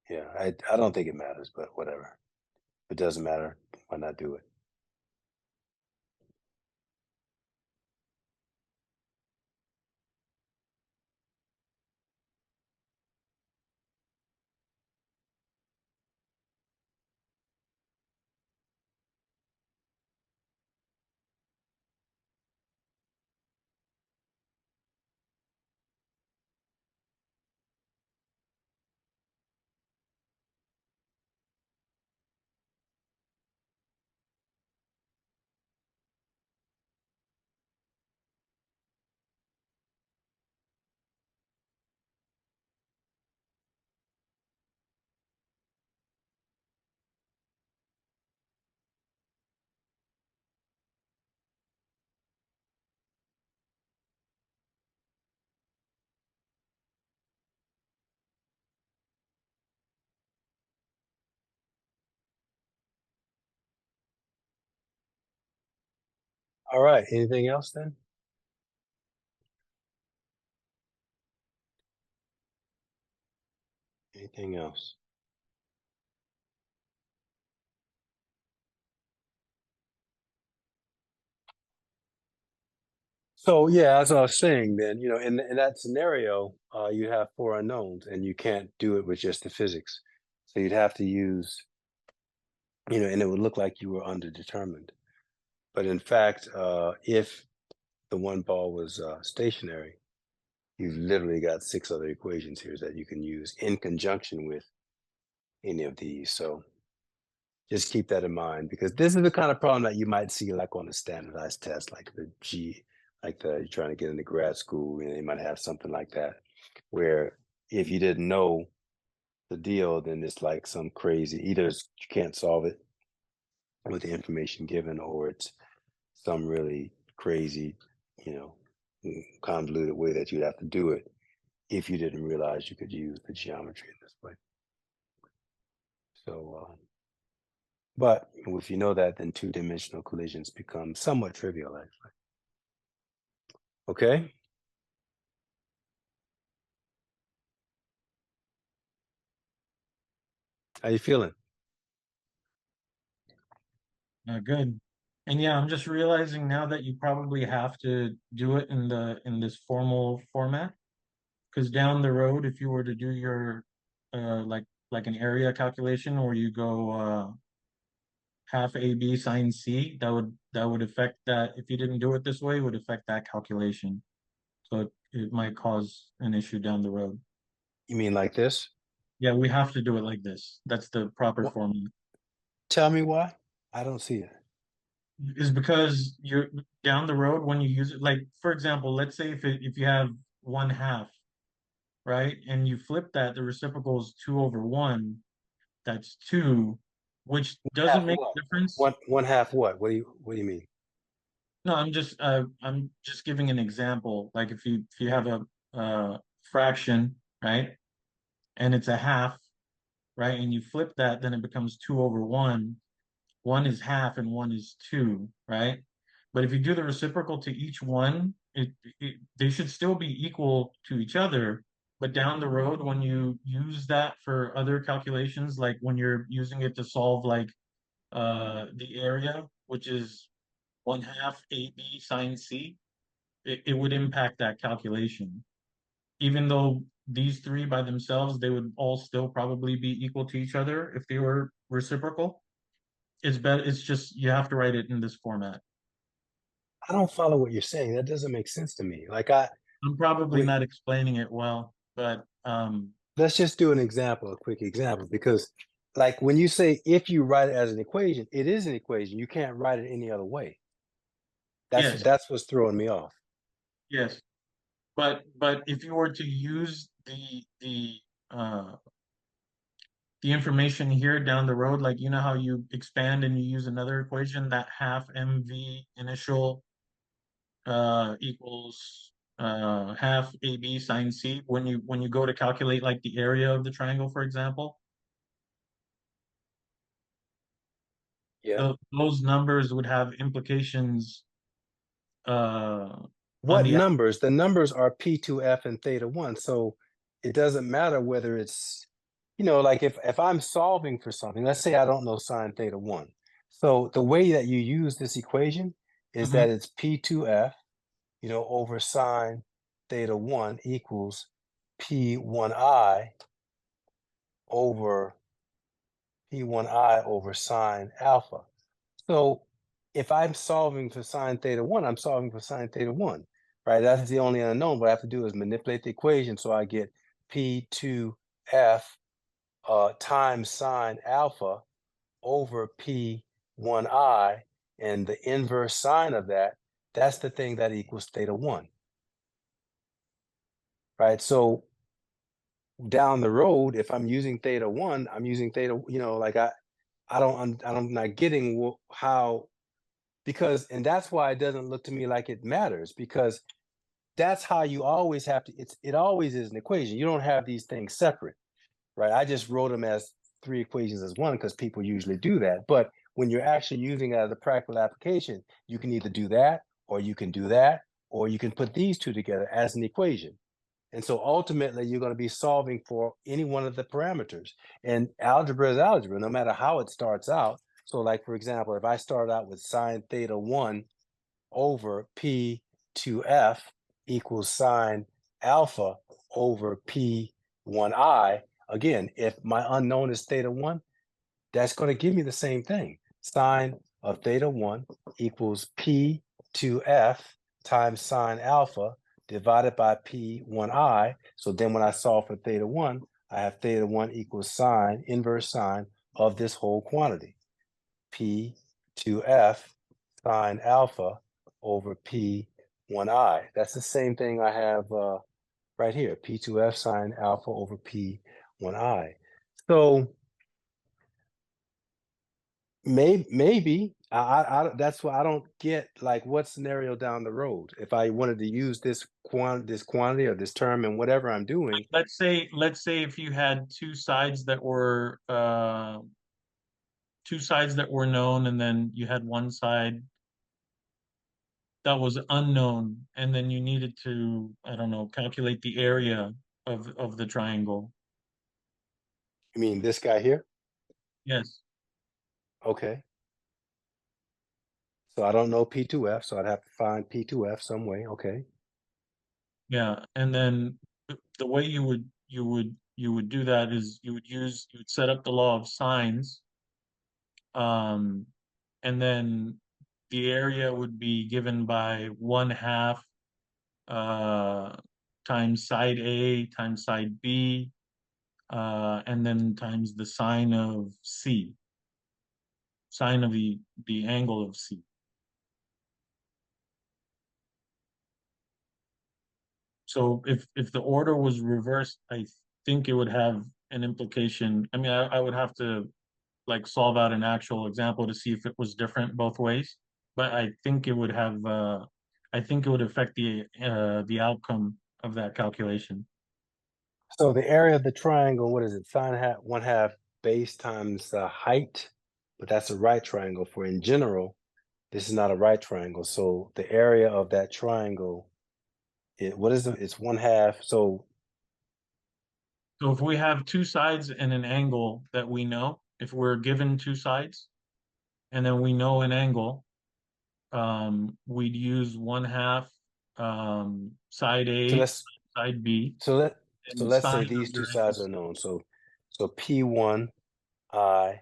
Yeah. I don't think it matters, but whatever. If it doesn't matter, why not do it? All right. Anything else then? Anything else? So yeah, as I was saying, then in that scenario, you have four unknowns, and you can't do it with just the physics. So you'd have to use, and it would look like you were underdetermined. But in fact, if the one ball was stationary, you've literally got six other equations here that you can use in conjunction with any of these. So just keep that in mind, because this is the kind of problem that you might see like on a standardized test, like the G, like the you're trying to get into grad school, and they might have something like that, where if you didn't know the deal, then it's like some crazy, either you can't solve it with the information given, or it's some really crazy, you know, convoluted way that you'd have to do it if you didn't realize you could use the geometry in this way. So, but if you know that, then two-dimensional collisions become somewhat trivial, actually. Okay. How you feeling? Good. And yeah, I'm just realizing now that you probably have to do it in this formal format, because down the road, if you were to do your like an area calculation where you go half AB sine C, that would affect that. If you didn't do it this way, it would affect that calculation. So it might cause an issue down the road. You mean like this? Yeah, we have to do it like this. That's the proper What? formula. Tell me why. I don't see it. Is because you're down the road when you use it. Like for example, let's say if you have one half, right? And you flip that, the reciprocal is 2/1. That's 2, which doesn't Half make what? a difference. One half what? What do you mean? No, I'm just giving an example. Like if you have a fraction, right? And it's a half, right? And you flip that, then it becomes 2/1. One is half and one is 2, right? But if you do the reciprocal to each one, they should still be equal to each other. But down the road, when you use that for other calculations, like when you're using it to solve like the area, which is 1/2 AB sine C, it would impact that calculation. Even though these three by themselves, they would all still probably be equal to each other if they were reciprocal. It's better. It's just you have to write it in this format. I don't follow what you're saying. That doesn't make sense to me. I'm probably We not explaining it well, but let's just do an example, a quick example, because like when you say if you write it as an equation, it is an equation. You can't write it any other way. yes, That's what's throwing me off. yes. But if you were to use the information here down the road, like you know how you expand and you use another equation, that half mv initial equals half AB sine C when you go to calculate like the area of the triangle, for example, Yeah. those numbers would have implications uh, on What the numbers? The numbers are P2F and theta 1. So it doesn't matter whether it's, like if I'm solving for something, let's say I don't know sine theta 1. So the way that you use this equation is Mhm. that it's P2F, over sine theta 1 equals P1I over P1I over sine alpha. So if I'm solving for sine theta 1, I'm solving for sine theta 1, right? That's the only unknown. What I have to do is manipulate the equation so I get P2F times sine alpha over P1I, and the inverse sine of that, that's the thing that equals theta 1, right? So down the road, if I'm using theta 1, I'm using theta, like I'm not getting how, because and that's why it doesn't look to me like it matters, because that's how you always have to, it always is an equation. You don't have these things separate, right? I just wrote them as three equations as one because people usually do that. But when you're actually using it as a practical application, you can either do that, or you can do that, or you can put these two together as an equation. And so ultimately, you're going to be solving for any one of the parameters. And algebra is algebra, no matter how it starts out. So, like, for example, if I start out with sine theta 1 over P2F equals sine alpha over P1I, again, if my unknown is theta 1, that's going to give me the same thing. Sine of theta 1 equals P2F times sine alpha divided by P1I. So then when I solve for theta 1, I have theta 1 equals sine, inverse sine of this whole quantity. P2F sine alpha over P1I. That's the same thing I have right here, P2F sine alpha over P1I. So maybe that's why I don't get like what scenario down the road if I wanted to use this quantity or this term and whatever I'm doing. Let's say if you had two sides that were known, and then you had one side that was unknown, and then you needed to, I don't know, calculate the area of the triangle. I mean, this guy here. Yes. Okay, so I don't know P2F, so I'd have to find P2F some way. Okay. Yeah. And then the way you would do that is you would set up the law of sines, um, and then the area would be given by 1/2 uh, times side A times side B, and then times the sine of C, sine of the angle of C. So if the order was reversed, I think it would have an implication. I mean, I would have to like solve out an actual example to see if it was different both ways. But I think it would have I think it would affect the outcome of that calculation. So the area of the triangle, what is it? Sine hat 1/2 base times the height, but that's a right triangle. For in general, this is not a right triangle. So the area of that triangle, what is it? It's 1/2. So So if we have two sides and an angle that we know, if we're given two sides and then we know an angle, we'd use 1/2 side so A, let's side B, so let so and let's say sine these of two their sides are angles. known. So P1I,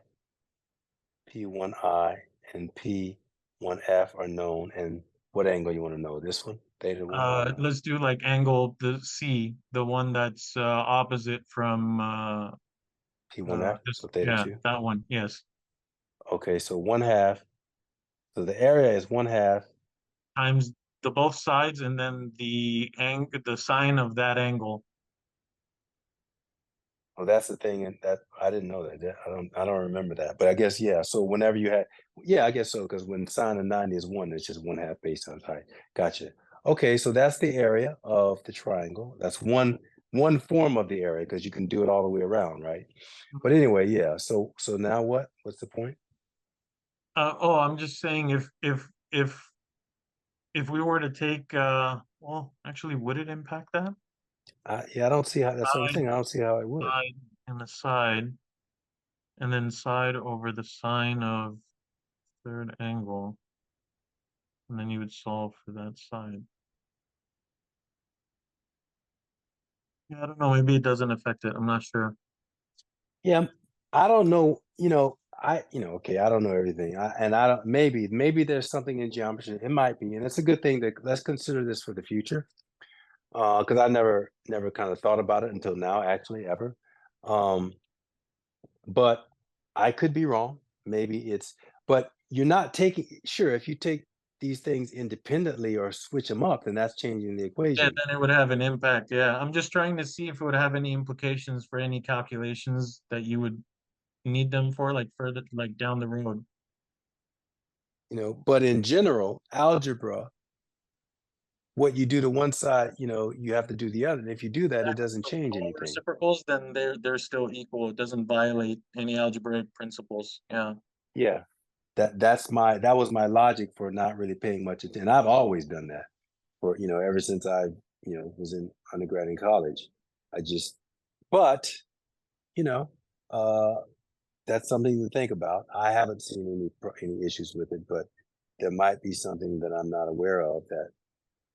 P1I, and P1F are known. And what angle you want to know? This one, theta 1 or Let's do like angle the C, the one that's opposite from P1F? this. So theta Yeah, 2. that one. Yes, Okay, so 1/2. So the area is 1/2. times the both sides, and then the sine of that angle. Oh, that's the thing, and that I didn't know that. I don't remember that. But I guess yeah. So whenever you had, yeah, I guess so, because when sine of 90 is 1, it's just 1/2 base times height. Gotcha. Okay, so that's the area of the triangle. That's one form of the area because you can do it all the way around, right? But anyway, yeah. So now what? What's the point? Oh, I'm just saying if we were to take well, actually, would it impact that? Yeah, I don't see how. That's what I'm Side, saying. I don't see how it would. side, and the side, and then side over the sine of third angle, and then you would solve for that side. Yeah, I don't know. Maybe it doesn't affect it. I'm not sure. Yeah, I don't know. Okay, I don't know everything. And I don't. Maybe there's something in geometry. It might be, and it's a good thing that let's consider this for the future. Because I never kind of thought about it until now, actually, ever. Um, but I could be wrong. Maybe it's, but you're not taking. Sure, if you take these things independently or switch them up, then that's changing the Yeah, equation. then it would have an impact. Yeah, I'm just trying to see if it would have any implications for any calculations that you would need them for, like further, like down the road. But in general, algebra, what you do to one side, you have to do the other. And if you do that, it doesn't So change all anything. reciprocals, then they're still equal. It doesn't violate any algebraic principles. Yeah. Yeah. That was my logic for not really paying much attention. I've always done that for, ever since I, was in undergrad and college. I just, but, you know, uh, that's something to think about. I haven't seen any issues with it, but there might be something that I'm not aware of that.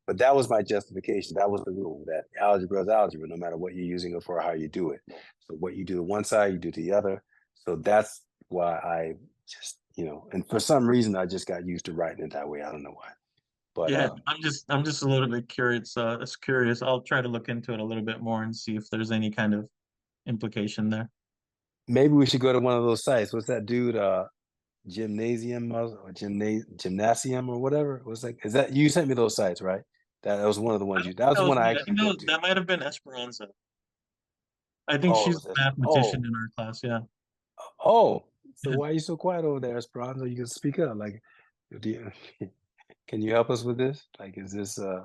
But that was my justification. That was the rule that algebra is algebra, no matter what you're using it for or how you do it. So what you do to one side, you do to the other. So that's why I just, and for some reason I just got used to writing it that way. I don't know why. But Yeah, I'm just a little bit curious. It's curious. I'll try to look into it a little bit more and see if there's any kind of implication there. maybe we should go to one of those sites. What's that dude? Gymnasium or gymnasium or whatever. Was like, is that you sent me those sites, right? That was one of the I ones don't that think was that the was one I me. I actually think that went was, to. that might have been Esperanza. I think Oh, it she's was a this. mathematician in our class. Yeah. Oh. So why are you so quiet over there, Esperanza? You can speak up. Like, do you, can you help us with this? Like, is this uh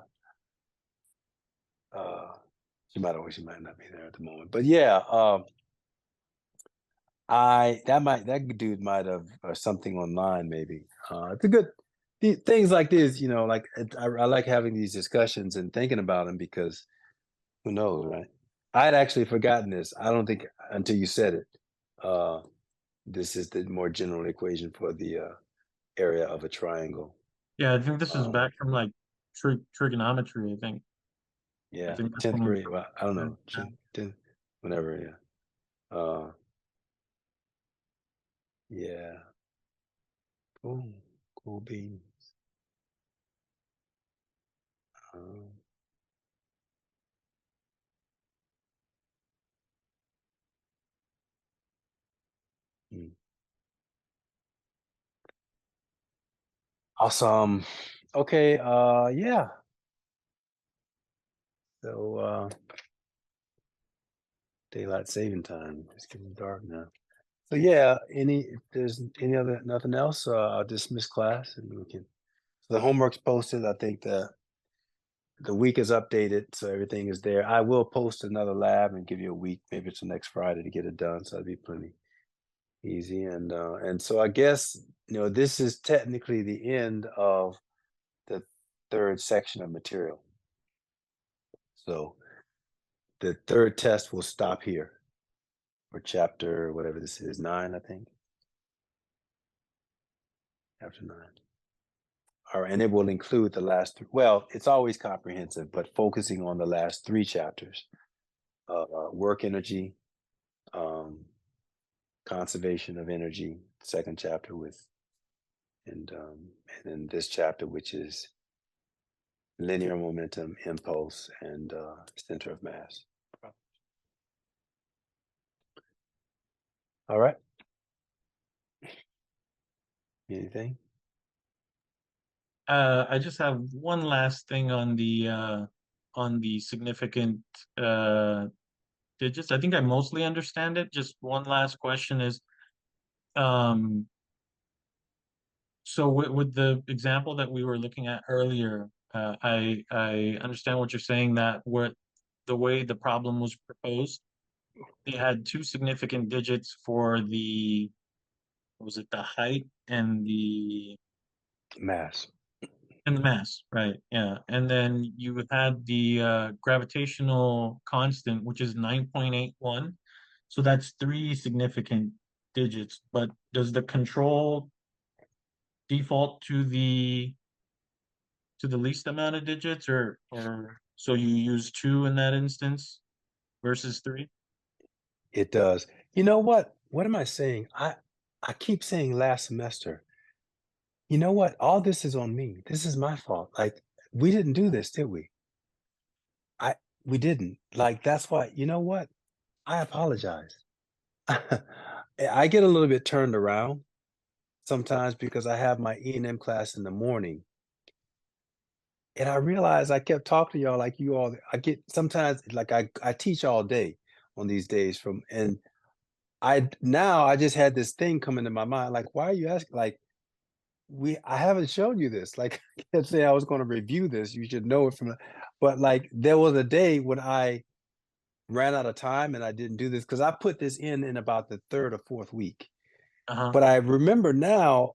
she might not be there at the moment. But yeah, that dude might have or something online maybe. It's a good things like this, like I like having these discussions and thinking about them because who knows, right? I had actually forgotten this. I don't think until you said it. Uh, this is the more general equation for the area of a triangle. Yeah, I think this is Um, back from like trigonometry. I yeah, think that's 10th when we grade. Well, I don't know, yeah. 10th, whenever. Yeah. Yeah. Cool. Cool beans. Um, hmm. Awesome. Okay. Yeah. So daylight saving time. It's getting dark now. So yeah, if there's nothing else, I'll dismiss class and we can. So the homework's posted. I think the week is updated, so everything is there. I will post another lab and give you a week. Maybe it's the next Friday to get it done. So that'd be plenty easy. And so I guess this is technically the end of the third section of material. So the third test will stop here, or chapter whatever this is, 9, I think. Chapter 9. All right, and it will include the last three. Well, it's always comprehensive, but focusing on the last 3 chapters: work energy, um, conservation of energy. Second chapter and then this chapter, which is linear momentum, impulse, and center of mass. All right. Anything? I just have one last thing on the significant digits. I think I mostly understand it. Just one last question is, um, so with the example that we were looking at earlier, I understand what you're saying, that the way the problem was proposed, they had 2 significant digits for the, was it the height Mass. and the mass, right? Yeah. And then you had the gravitational constant, which is 9.81. So that's 3 significant digits. But does the control default to the least amount of digits, or so you use 2 in that instance versus 3? It does. You know what? What am I saying? I keep saying last semester. You know what? All this is on me. This is my fault. Like, we didn't do this, did we? I we didn't. Like, that's why, you know what? I apologize. I get a little bit turned around sometimes because I have my E&M class in the morning. And I realized I kept talking to y'all like you all. I get sometimes like I teach all day on these days and I just had this thing come into my mind. Like, why are you asking? Like, I haven't shown you this. Like, I kept saying I was going to review this. You should know it but like there was a day when I ran out of time and I didn't do this because I put this in about the 3rd or 4th week. Uh-huh. But I remember now,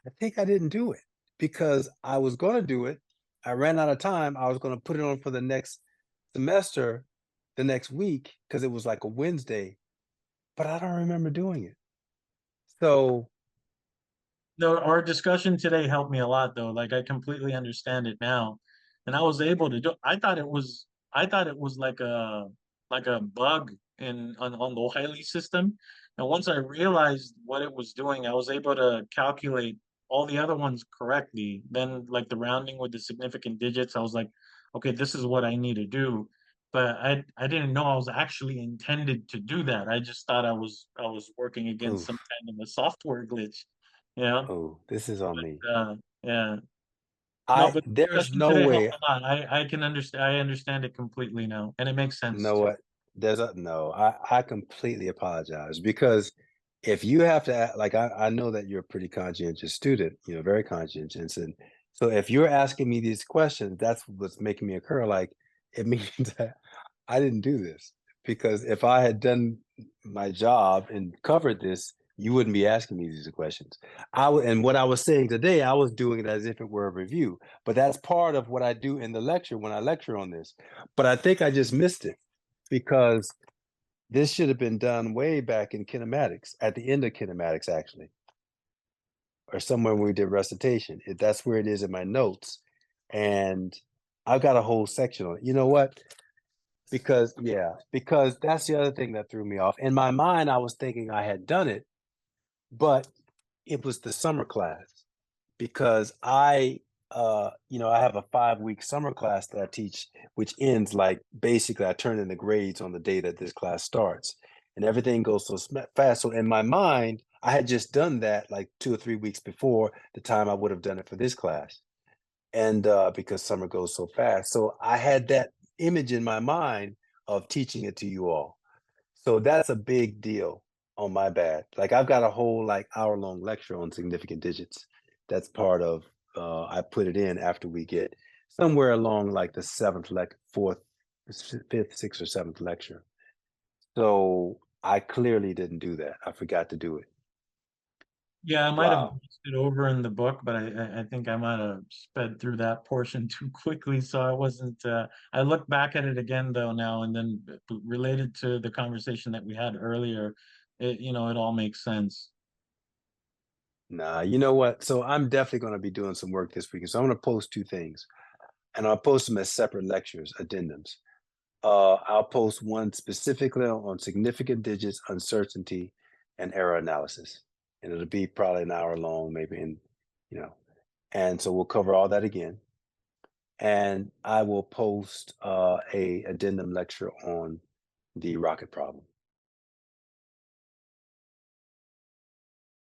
I think I didn't do it because I was going to do it. I ran out of time. I was going to put it on for the next semester, the next week, because it was like a Wednesday, but I don't remember doing it. So, No, our discussion today helped me a lot though. Like, I completely understand it now. And I was able to do, I thought it was like a bug on the Wiley system. And once I realized what it was doing, I was able to calculate all the other ones correctly. Then like the rounding with the significant digits, I was like, okay, this is what I need to do. But I didn't know I was actually intended to do that. I just thought I was working against some oof, kind of a software glitch. Yeah. oh, this is on me. Yeah. No, but the There's discussion no today helped way. a lot. I can understand. I understand it completely now, and it makes sense Know too. what? There's a no. I completely apologize because if you have to like I know that you're a pretty conscientious student, very conscientious. And so if you're asking me these questions, that's what's making me occur. Like it means that I didn't do this because if I had done my job and covered this, you wouldn't be asking me these questions. And what I was saying today, I was doing it as if it were a review, but that's part of what I do in the lecture when I lecture on this. But I think I just missed it because this should have been done way back in kinematics, at the end of kinematics, actually, or somewhere when we did recitation. That's where it is in my notes. And I've got a whole section on it. You know what? Because that's the other thing that threw me off. In my mind, I was thinking I had done it, but it was the summer class because I have a 5-week summer class that I teach, which ends like basically I turn in the grades on the day that this class starts, and everything goes so fast. So in my mind, I had just done that like 2 or 3 weeks before the time I would have done it for this class, and because summer goes so fast, so I had that image in my mind of teaching it to you all. So that's a big deal on my bad. Like I've got a whole like hour-long lecture on significant digits. That's part of I put it in after we get somewhere along like the fourth, fifth, sixth, or seventh lecture. So I clearly didn't do that. I forgot to do it. Yeah, I might have Wow. glanced it over in the book, but I think I might have sped through that portion too quickly, so I wasn't. I look back at it again though now, and then related to the conversation that we had earlier, it all makes sense. Nah, you know what? So I'm definitely going to be doing some work this week. So I'm going to post two things, and I'll post them as separate lectures, addendums. I'll post one specifically on significant digits, uncertainty, and error analysis. And it'll be probably an hour long, maybe, you know, and so we'll cover all that again. And I will post a addendum lecture on the rocket problem.